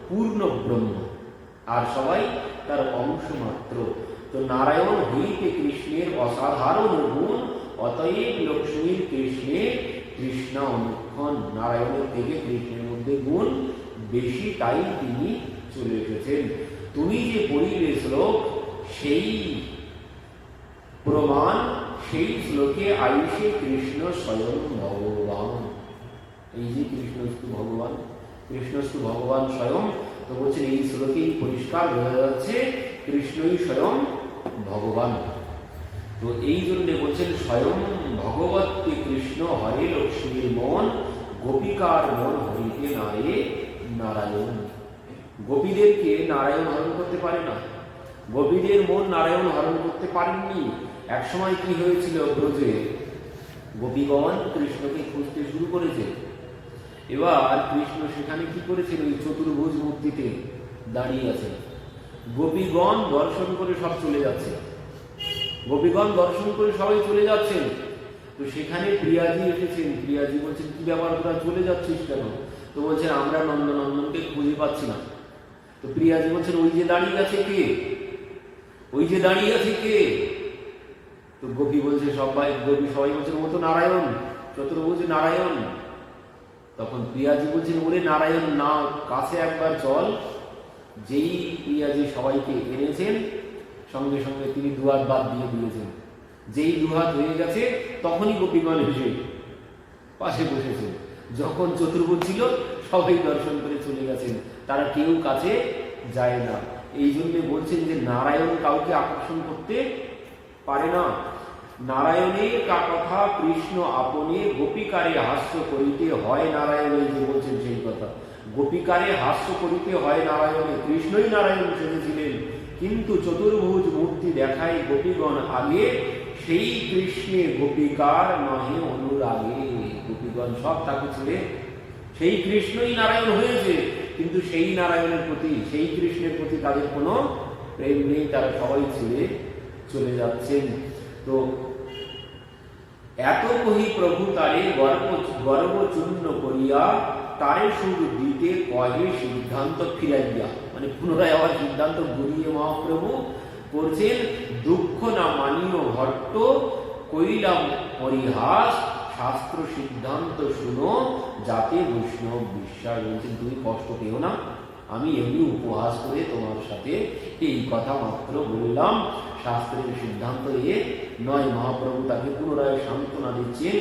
পূর্ণ ব্রহ্ম, আর সবাই তার অংশ মাত্র। তো নারায়ণ হইতে কৃষ্ণের অসাধারণ গুণ, অতএব লক্ষ্মীর কৃষ্ণের কৃষ্ণা অনুক্ষণ। নারায়ণের থেকে কৃষ্ণের মধ্যে গুণ বেশি, তাই তিনি চলে এসেছেন। তুমি যে পড়িলে শ্লোক, সেই প্রমাণ, সেই শ্লোকে আয়ুষে কৃষ্ণ স্বয়ং ভগবান। এই যে কৃষ্ণস্তু ভগবান, কৃষ্ণস্তু ভগবান স্বয়ং, তো বলছেন এই শ্লোকেই পরিষ্কার বোঝা যাচ্ছে কৃষ্ণই স্বয়ং ভগবান। তো এই জন্য বলছেন স্বয়ং ভগবতী কৃষ্ণ হরে লক্ষ্মীর মন, গোপিকার মন হরিতে নারে নারায়ণ। গোপীদেরকে নারায়ণ হরণ করতে পারে না, গোপীদের মন নারায়ণ হরণ করতে পারেননি। একসময় কি হয়েছিল, ব্রজে গোপীগণ কৃষ্ণকে খুঁজতে শুরু করেছে। এবার কৃষ্ণ সেখানে কি করেছিল, ওই চতুর্ভুজ মূর্তিতে দাঁড়িয়ে আছে। গোপীগণ দর্শন করে সব চলে যাচ্ছে, গোপীগণ দর্শন করে সবাই চলে যাচ্ছেন। তো সেখানে প্রিয়াজি এসেছেন। প্রিয়াজি বলছেন, কি ব্যাপার, তোরা চলে যাচ্ছিস কেন? তো বলছেন, আমরা নন্দনন্দনকে খুঁজে পাচ্ছি না। তো প্রিয়াজি বলছেন, ওই যে দাঁড়িয়ে আছে কে, ওই যে দাঁড়িয়ে আছে কে? তো গোপী বলছে, সবাই বলছেন, ও তো নারায়ণ, চতুর্ভুজ নারায়ণ। তখন প্রিয়াজি বলছেন, ওরে নারায়ণ না, কাছে একবার চল। যেই প্রিয়াজি সবাইকে এনেছেন, সঙ্গে সঙ্গে তিনি দুহাত বাদ দিয়ে দিয়েছেন। যেই দুহাত হয়ে গেছে, তখনই গোপীগণ এসে পাশে বসেছেন। যখন চতুর্ভুজ ছিল, সবাই দর্শন করে চলে গেছেন, তারা কেউ কাছে যায় না। এই জন্য বলছেন যে নারায়ণ কাউকে আকর্ষণ করতে পারে না। নারায়ণের কথা কৃষ্ণ আপনে, গোপিকারে হাস্য করিতে হয় নারায়ণ। এই যে বলছেন সেই কথা, গোপিকারে হাস্য করিতে হয় নারায়ণে। কৃষ্ণই নারায়ণ সেজেছিলেন, কিন্তু চতুর্ভুজ মূর্তি দেখায় গোপীগণ আগে, সেই কৃষ্ণে গোপিকার নহে অনুরাগে। গোপীগণ সব তাকে ছেড়ে সেই কৃষ্ণই নারায়ণ হয়েছে, কিন্তু সেই নারায়ণের প্রতি, সেই কৃষ্ণের প্রতি তাদের কোনো প্রেম নেই, তারা সবাই ছেড়ে চলে যাচ্ছেন। তো এত কহি প্রভু তারে গর্বচূর্ণ করিয়া, তারে সুর দিতে কহে সিদ্ধান্ত ফিরাইয়া। মানে পুনরায় আবার সিদ্ধান্ত ঘুরিয়ে মহাপ্রভু করছেন, দুঃখ না মানিও ভট্ট, কইলাম পরিহাস, শাস্ত্র সিদ্ধান্ত শুনো, যাতে বৈষ্ণব বিশ্বাস। বলছেন, তুমি কষ্ট পেও না, আমি এমনি উপহাস করে তোমার সাথে এই কথা মাত্র বললাম, শাস্ত্রের সিদ্ধান্ত এ নয়। মহাপ্রভু তাকে পুনরায় সান্ত্বনা দিচ্ছেন,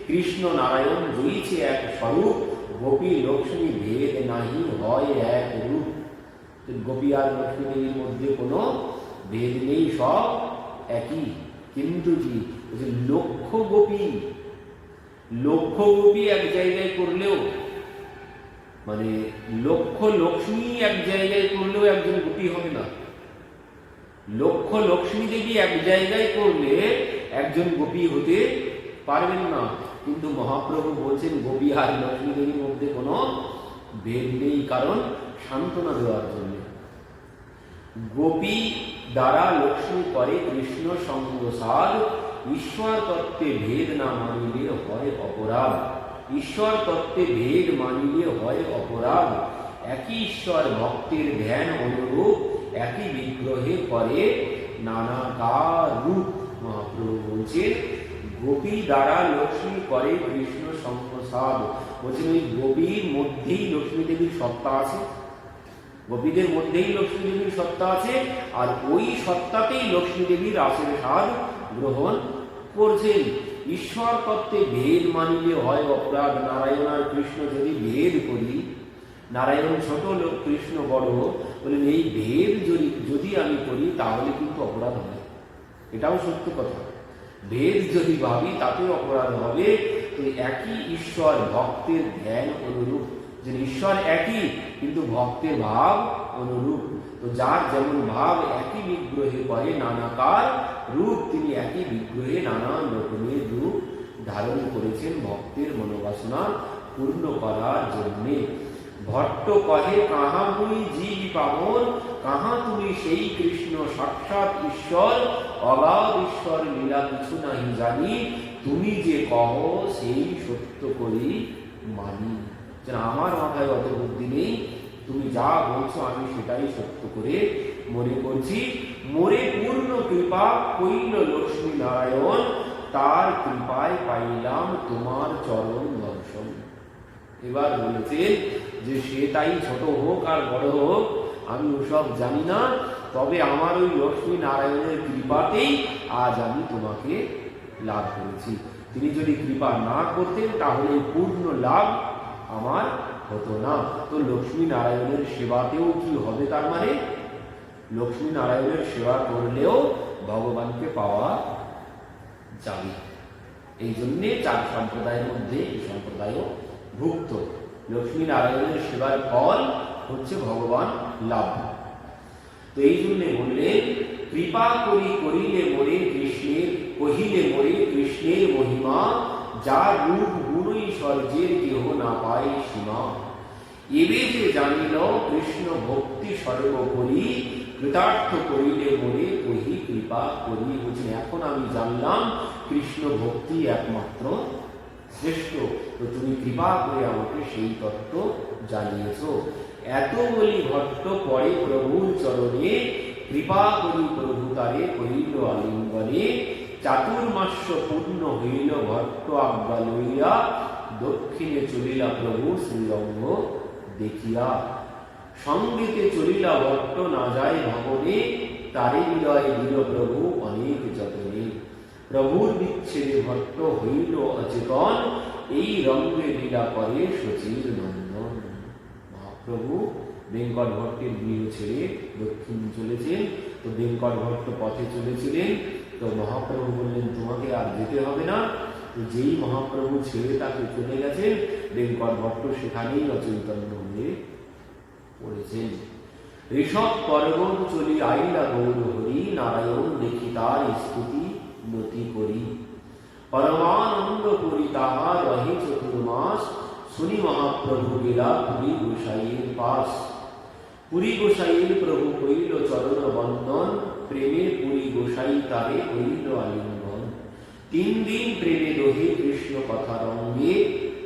কৃষ্ণ নারায়ণ জয়ীছে এক স্বরূপ, গোপী লক্ষ্মী ভেদ নাহি হয় এক রূপ। গোপী আর লক্ষ্মী দেবীর মধ্যে কোনো ভেদ নেই, সব একই। কিন্তু কি লক্ষ্য গোপী এক জায়গায় করলেও, মানে লক্ষ্য লক্ষ্মী এক জায়গায় করলেও একজন গোপী হবে না। লক্ষ্য লক্ষ্মী দেবী এক জায়গায় করলে একজন গোপী হতে পারবেন না। কিন্তু মহাপ্রভু বলছেন, গোপী আর লক্ষ্মী দেবীর মধ্যে কোনো ভেদ নেই, কারণ সান্ত্বনা দেওয়ার জন্য। গোপী দ্বারা লক্ষ্মী করে কৃষ্ণ সঙ্গসাদ, ঈশ্বর তত্ত্বে ভেদ না মানিলে হয় অপরাধ। ঈশ্বর তত্ত্বে ভেদ মানিলে হয় অপরাধ। একই ঈশ্বর ভক্তের ধ্যান অনুরূপ, একই বিগ্রহে করে নানাকার রূপ। মহাপ্রভু বলছেন, গোপী দ্বারা লক্ষ্মী করে কৃষ্ণ সঙ্গসাদ। বলছেন, ওই গোপীর মধ্যেই লক্ষ্মী দেবীর সত্তা আছে, গোপীদের মধ্যেই লক্ষ্মী দেবীর সত্তা আছে, আর ওই সত্তাতেই লক্ষ্মী দেবীর রাসের স্বাদ গ্রহণ করছেন। ঈশ্বর তত্ত্বে ভেদ মানিলে হয় অপরাধ। নারায়ণ আর কৃষ্ণ যদি ভেদ করি, নারায়ণ ছোট লোক, কৃষ্ণ বড়, বলেন এই ভেদ যদি আমি করি তাহলে কিন্তু অপরাধ হবে। এটাও সত্য কথা। ভেদ যদি ভাবি তাতে অপরাধ হবে। তো একই ঈশ্বর ভক্তের ধ্যান অনুরূপ, যে ঈশ্বর একই কিন্তু ভক্তের ভাব অনুরূপ। তো যার যেমন ভাব একই বিগ্রহে করে নানাকার রূপ, তিনি একই বিগ্রহে নানান রকমের রূপ ধারণ করেছেন ভক্তের মনোবাসনা পূর্ণ করার জন্যে। ভট্ট কহে কাহা মুই জীব পামর, কাহা তুমি সেই কৃষ্ণ সাক্ষাৎ ঈশ্বর, অগাধ ঈশ্বর লীলা কিছু নাহি জানি, তুমি যে কহ সেই সত্য করি মানি। আমার মাথায় অত বুদ্ধি নেই, তুমি যা বলছো আমি সেটাই সত্য করে মনে করছি। মোরে পূর্ণ কৃপা কইল লক্ষ্মী নারায়ণ, তার কৃপায় পাইলাম তোমার চরণ দর্শন। এবার বলেছেন যে সে তাই ছোট হোক আর বড় হোক আমি ওসব জানি না, তবে আমার ওই লক্ষ্মী নারায়ণের কৃপাতেই আজ আমি তোমাকে লাভ করেছি। তিনি যদি কৃপা না করতেন তাহলে পূর্ণ লাভ আমার হতো না। তো লক্ষ্মী নারায়ণের সেবাতেও কি হবে, তার মানে লক্ষ্মী নারায়ণের সেবা করলেও ভগবানকে পাওয়া যাবে। এই জন্যে চার সম্প্রদায়ের মধ্যে এই সম্প্রদায়ও ভুক্ত। লক্ষ্মী নারায়ণের সেবার ফল হচ্ছে ভগবান লাভ। তো এই জন্যে বললেন কৃপা করি করিলে মোরে কৃষ্ণের, কহিলে মোরে কৃষ্ণের মহিমা, যার রূপ গুণৈশ্বর্যের কেহ না পায় সীমা। এবে যে জানিল কৃষ্ণ ভক্তি সর্বোপরি, কৃতার্থ করিলে মোরে কহি কৃপা করি। বলছেন এখন আমি জানলাম কৃষ্ণ ভক্তি একমাত্র শ্রেষ্ঠ, তো তুমি কৃপা করে আমাকে সেই তত্ত্ব জানিয়েছ। এত বলি ভট্ট পরে প্রভুর চরণে, কৃপা করি প্রভু তারে কহিল আলিঙ্গনে। চাতুর্মাস্য পূর্ণ হইল ভট্ট আজ্ঞা লইয়া, দক্ষিণে চলিলা প্রভু শ্রীরঙ্গ দেখিয়া। সঙ্গীতে চলিলা ভট্ট না যায় ভবনে, তারে হৃদয় দিল প্রভু অনেক যতনে। প্রভুর বিচ্ছেদে ভট্ট হইল অচেতন, এই রঙ্গে লীলা করে শচীর নন্দন। মহাপ্রভু বেঙ্কট ভট্টের গৃহ ছেড়ে দক্ষিণ চলেছেন। তো বেঙ্কট ভট্ট পথে চলেছিলেন, তো মহাপ্রভু বললেন তোমাকে আর যেতে হবে না। তো যেই মহাপ্রভু ছেড়ে তাকে চলে গেছেন, বেঙ্কট ভট্ট সেখানেই অচৈতন্য হয়ে পড়েছেন। ঋষভ পর্বত চলি আইলা গৌর হরি, নারায়ণ দেখি তার স্তুতি নতি করি। পরমানন্দ পুরী তাহা রহে চতুর্মাস, শুনি মহাপ্রভু গেলা পুরী গোসাইয়ের পাশ। পুরী গোসাইয়ের প্রভু কইল চরণ বন্দন, প্রেমে পুরী গোসাই তারে কইল আলিঙ্গন। 3 দিন প্রেমে দোহে কৃষ্ণ কথা রঙ্গে,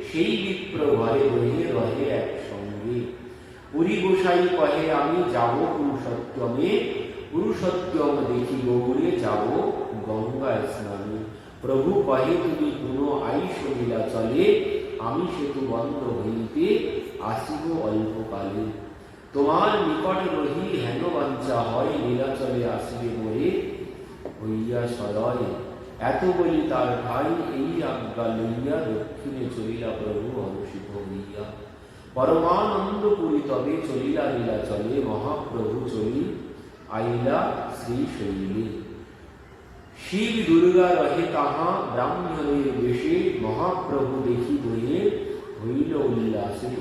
সেই বিপ্র ঘরে দোহে রহে একসঙ্গে। পুরী গোসাই কহে আমি যাব পুরুষোত্তমে, পুরুষোত্তম দেখি গৌরে যাব গঙ্গা স্নানে। প্রভু কহে তুমি পুনঃ আইস লীলা চলে, আমি সেতু বন্ধ হইতে আসিব অল্পকালে। তোমার নিকট রহি হেন বাঞ্ছা হয়, লীলা চলে আসিবে মোরে হইয়া সদয়। এত বলি তার ভাই এই আজ্ঞা লইয়া, দক্ষিণে চলিলা প্রভু হর্ষিত হইয়া। পরমানন্দ পুরী তবে চলিলা লীলা চলে, মহাপ্রভু চলি আইলা শ্রী শৈলী। শিব দুর্গা রহে তাহা ব্রাহ্মণের বেশে, মহাপ্রভু দেখি দয়ে হইল উল্লাসে।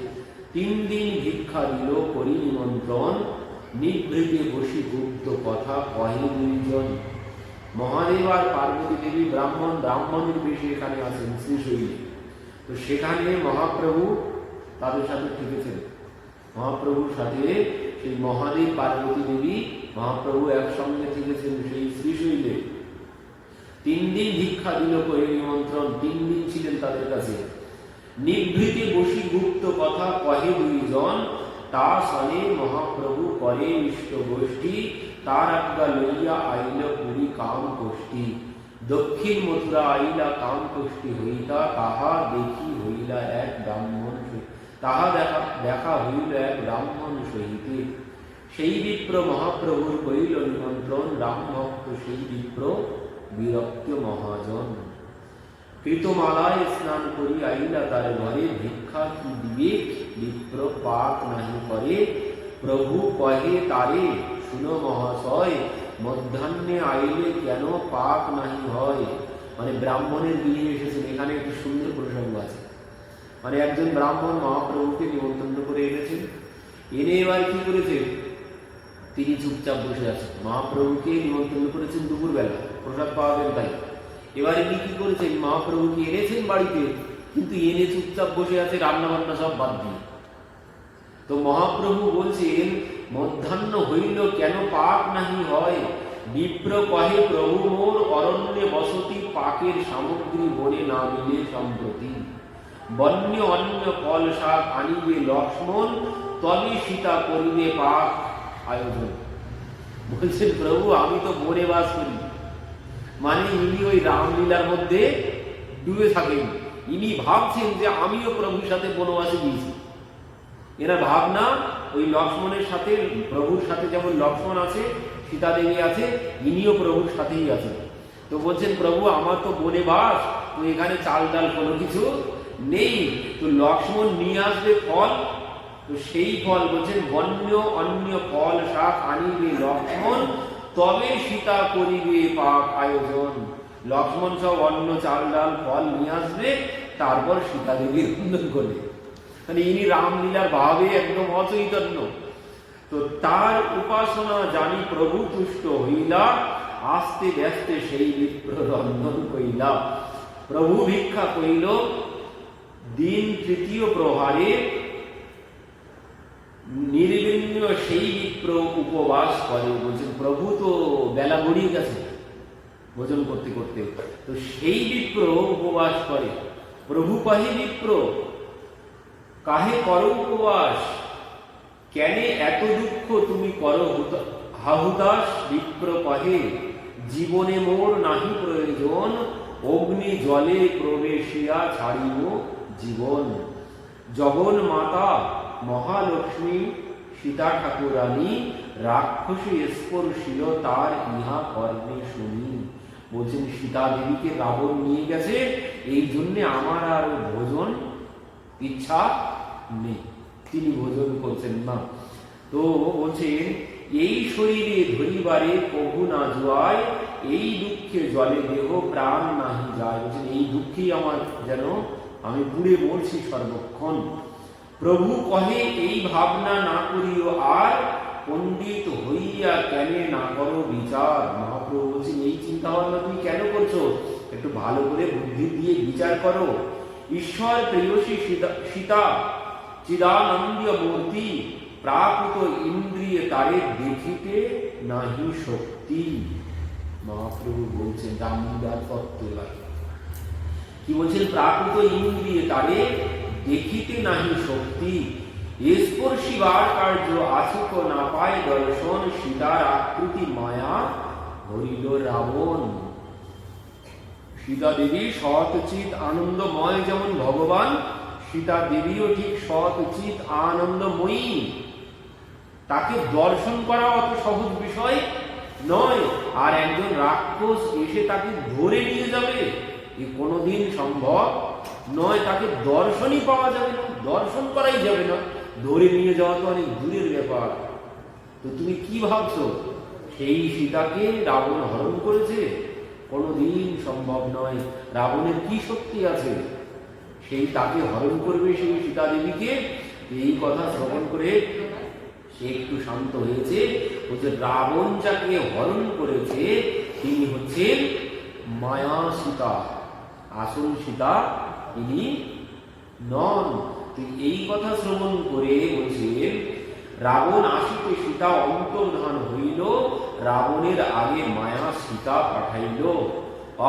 3 দিন ভিক্ষা দিল করি নিমন্ত্রণ, নিভৃতে বসি গুপ্ত কথা কহে 2 জন। মহাদেব আর পার্বতী দেবী ব্রাহ্মণের বেশে এখানে আছেন শ্রীশৈলী। তো সেখানে মহাপ্রভু তাদের সাথে থেকেছেন। মহাপ্রভুর সাথে সেই মহাদেব পার্বতী দেবী মহাপ্রভু একসঙ্গে থেকেছেন সেই শ্রীশৈলে। 3 দিন ভিক্ষা দিল করে নিমন্ত্রণ, 3 দিন ছিলেন তাদের কাছে। নিভৃতে বসি গুপ্ত কথা কহে 2 জন, তা সনে মহাপ্রভু করে ইষ্ট গোষ্ঠী, তার আজ্ঞা লইয়া আইল পুরী কাম কোষ্ঠী। দক্ষিণ মথুরা আইলা কাম কোষ্ঠী হইতা, তাহা দেখি হইলা এক ব্রাহ্মণ, তাহা দেখা হইল এক ব্রাহ্মণ সহিতে। সেই বিপ্র মহাপ্রভুর কইল নিমন্ত্রণ, রাম ভক্ত সেই বিপ্র বিরক্ত মহাজন। কৃতমালায় স্নান করি আইলা তার ঘরে, ভিক্ষা কি দিবে বিপ্র পাক নাহি করে। প্রভু কহে তারে শুনো মহাশয়, মধ্যাহ্নে আইলে কেন পাক নাহি হয়। মানে ব্রাহ্মণের গৃহে এসেছেন। এখানে একটি সুন্দর প্রসঙ্গ আছে। মানে একজন ব্রাহ্মণ মহাপ্রভুকে নিমন্ত্রণ করে এনেছেন, এনে এবার কি করেছে, তিনি চুপচাপ বসে আছেন। মহাপ্রভুকে নিমন্ত্রণ করেছেন দুপুরবেলা, প্রসাদ পাওয়াবেন তাই। এবার ইনি কি করেছেন, মহাপ্রভুকে এনেছেন বাড়িতে, কিন্তু এনে চুপচাপ বসে আছে, রান্না বান্না সব বাদ দিয়ে। তো মহাপ্রভু বলছেন, মধ্যাহ্ন হইল কেন পাক নাহি হয়, বিপ্র কহে প্রভু মোর অরণ্যে বসতি, পাকের সামগ্রী বনে না মিলে সম্প্রতি, বন্য অন্য ফল শাক আনিবে লক্ষ্মণ, তবে সীতা করিবে পাক আয়োজন। বলছেন প্রভু আমি তো বনে বাস করি, মানে ইনি ওই রামলীলার মধ্যে ডুবে থাকেন। ইনি ভাবছেন যে আমিও প্রভুর সাথে বনবাসে গিয়েছি। এরা ভাবনা ওই লক্ষ্মণের সাথে, প্রভুর সাথে যেমন লক্ষ্মণ আছে, সীতা দেবী আছে, ইনিও প্রভুর সাথেই আছে। তো বলছেন প্রভু আমার তো বনে বাস, তো এখানে চাল ডাল কোনো কিছু নেই, তো লক্ষ্মণ নিয়ে আসবে ফল, তো সেই ফল বলছেন বন্য অন্য ফল শাক আনিবে লক্ষ্মণ, তবে সীতা করিবে পাক আয়োজন। লক্ষ্মণ সব অন্য চাল ডাল ফল নিয়ে আসবে, তারপর সীতা দেবীর বন্ধন করবে। মানে ইনি রামলীলার ভাবে একদম অচৈতন্য। তো তার উপাসনা জানি প্রভু তুষ্ট হইলা, আস্তে ব্যস্তে সেই বিপ্র রন্ধন কইলা। প্রভু ভিক্ষা কইল দিন তৃতীয় প্রহারে, নির্বিঘ্ন সেই বিপ্র উপবাস করে। বলছেন প্রভু তো বেলা গড়িয়ে গেছে ভোজন করতে করতে, তো সেই বিপ্র উপবাস করে। প্রভু কহে বিপ্র কাহে করো উপবাস, কেনে এত দুঃখ তুমি করো হাহুতাস। বিপ্র কহে জীবনে মোর নাহি প্রয়োজন, অগ্নি জলে প্রবেশিয়া ছাড়িব জীবন। জগন মাতা মহালক্ষ্মী সীতা ঠাকুরানী, রাক্ষসী স্পর্শীল তার ইহা কর্মে শুনি। বলছেন সীতা দেবীকে রাবণ নিয়ে গেছে, এই জন্যে আমার আর ভোজন ইচ্ছা নেই, তিনি ভোজন করছেন না। তো বলছেন এই শরীরে ধরিবারে প্রভু না জোয়ায়, এই দুঃখে জলে দেহ প্রাণ নাহি যায়। বলছেন এই দুঃখেই আমার যেন আমি পুড়ে মরছি সর্বক্ষণ। প্রভু কহে এই ভাবনা না করিও আর, পণ্ডিত হইয়া কেনে না করো বিচার। মহাপ্রভু বলছেন এই চিন্তা ভাবনা তুমি কেন করছো, একটু ভালো করে বুদ্ধি দিয়ে বিচার করো। ঈশ্বর প্রেয়সী সীতা চিদানন্দ মূর্তি, প্রাকৃত ইন্দ্রিয় তারে দেখিতে নাহি শক্তি। মহাপ্রভু বলছেন রামলীলার তত্ত্ব কি বলছেন, প্রাকৃত ইন্দ্রিয় তারে দেখিতে নাহি শক্তি, স্পর্শিবার কার্য আসুক না পায় দর্শন, সীতার আকৃতি মায়া হরিল রাবণ। সীতা দেবী সৎচিত আনন্দময়, যেমন ভগবান সীতা দেবীও ঠিক সৎচিত আনন্দময়ী। তাকে দর্শন করা অত সহজ বিষয় নয়, আর একজন রাক্ষস এসে তাকে ধরে নিয়ে যাবে এ কোনোদিন সম্ভব নয়। তাকে দর্শনই পাওয়া যাবে না, দর্শন করাই যাবে না, ধরে নিয়ে যাওয়া তো অনেক দূরের ব্যাপার। তো তুমি কি ভাবছো সেই সীতাকে রাবণ হরণ করেছে? কোনোদিন সম্ভব নয়। রাবণের কি শক্তি আছে সেই তাকে হরণ করবে সেই সীতা দেবীকে? এই কথা শ্রবণ করে সে একটু শান্ত হয়েছে। বলছে রাবণ যাকে হরণ করেছে তিনি হচ্ছেন মায়া সীতা, আসল সীতা তিনি নন। এই কথা শ্রবণ করে বলছে রাবণ আসিতে সীতা অন্তর্ধান হইল, রাবণের আগে মায়া সীতা পাঠাইল।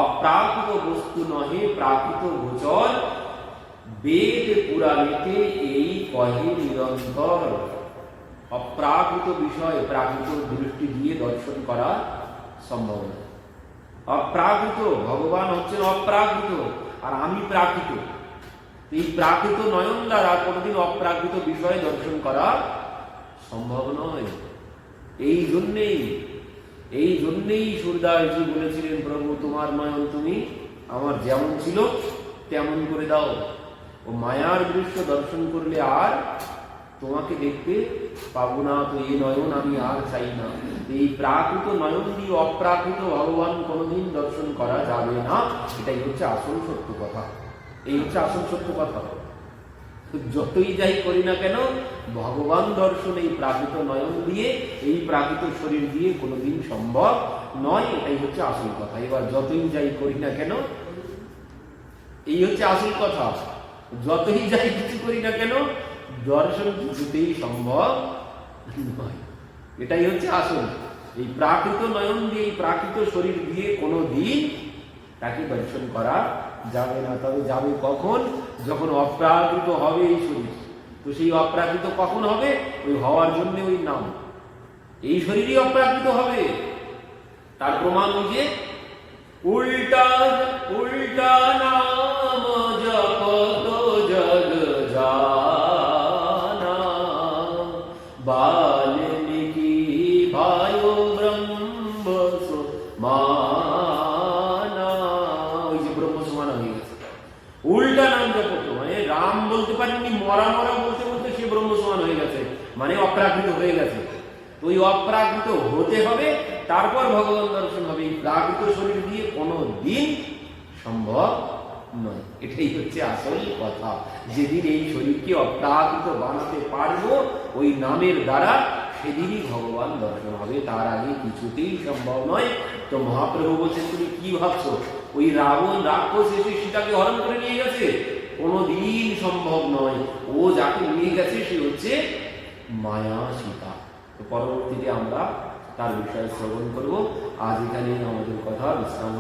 অপ্রাকৃত বস্তু নহে প্রাকৃত গোচর, বেদ পুরাণেতে এই কহে নিরন্তর। অপ্রাকৃত বিষয় প্রাকৃত দৃষ্টি দিয়ে দর্শন করা সম্ভব না। অপ্রাকৃত ভগবান হচ্ছেন অপ্রাকৃত, আর আমি প্রাকৃত। এই প্রাকৃত নয়ন দ্বারা কোনোদিন অপ্রাকৃত বিষয় দর্শন করা সম্ভব নয়। এই জন্যেই সুরদাসজি বলেছিলেন প্রভু তোমার নয়ন তুমি আমার যেমন ছিল তেমন করে দাও। ও মায়ার দৃশ্য দর্শন করলে আর তোমাকে দেখতে পাবো না, তো এই নয়ন আমি আর চাই না। এই প্রাকৃত নয়ন দিয়ে অপ্রাকৃত ভগবান কোনোদিন দর্শন করা যাবে না। এটাই হচ্ছে আসল সত্য কথা। এই হচ্ছে আসল সত্য কথা। যতই যাই করি না কেন, ভগবান দর্শন এই প্রাকৃত নয়ন দিয়ে, এই প্রাকৃত শরীর দিয়ে কোনোদিন সম্ভব নয়। এটাই হচ্ছে আসল কথা। এবার যতই যাই করি না কেন, এই হচ্ছে আসল কথা, যতই যাই কিছু করি না কেন, দর্শন কিছুতেই সম্ভব নয়। এটাই হচ্ছে আসল। এই প্রাকৃত নয়ন দিয়ে, এই প্রাকৃত শরীর দিয়ে কোনো দিন তাকে দর্শন করা যাবে না। তবে যাবে কখন? যখন অপ্রাকৃত হবে এই শরীর। তো সেই অপ্রাকৃত কখন হবে? ওই হওয়ার জন্য ওই নাম, এই শরীরই অপ্রাকৃত হবে। তার প্রমাণ ওই যে উল্টা উল্টা নাম জপত জগ জানা, বাল্মীকি ভাই ব্রহ্ম সমানা। ওই যে ব্রহ্ম সমানা হয়ে গেছে। উল্টা নাম জপত মানে রাম বলতে পারেননি, মরা মরা বলতে বলতে সে ব্রহ্ম সমান হয়ে গেছে, মানে অপ্রাকৃত হয়ে গেছে। তো ওই অপ্রাকৃত হতে হবে, তারপর ভগবান দর্শন হবে। এই প্রাকৃত শরীর দিয়ে কোনো দিন সম্ভব নয়। এটাই হচ্ছে আসল কথা। যেদিন এই শরীরকে অপ্রাকৃত বানাতে পারবো ওই নামের দ্বারা, সেদিনই ভগবান দর্শন হবে। তার আগে কিছুতেই সম্ভব নয়। তো মহাপ্রভু বলছেন, তুমি কি ভাবছো ওই রাবণ রাক্ষস এসে সীতাকে হরণ করে নিয়ে গেছে? কোনোদিন সম্ভব নয়। ও যাকে নিয়ে গেছে সে হচ্ছে মায়া সীতা। তো পরবর্তীতে আমরা তার বিষয়ে শ্রবণ করব। আজ এখানে আমাদের কথা বিশ্রাম।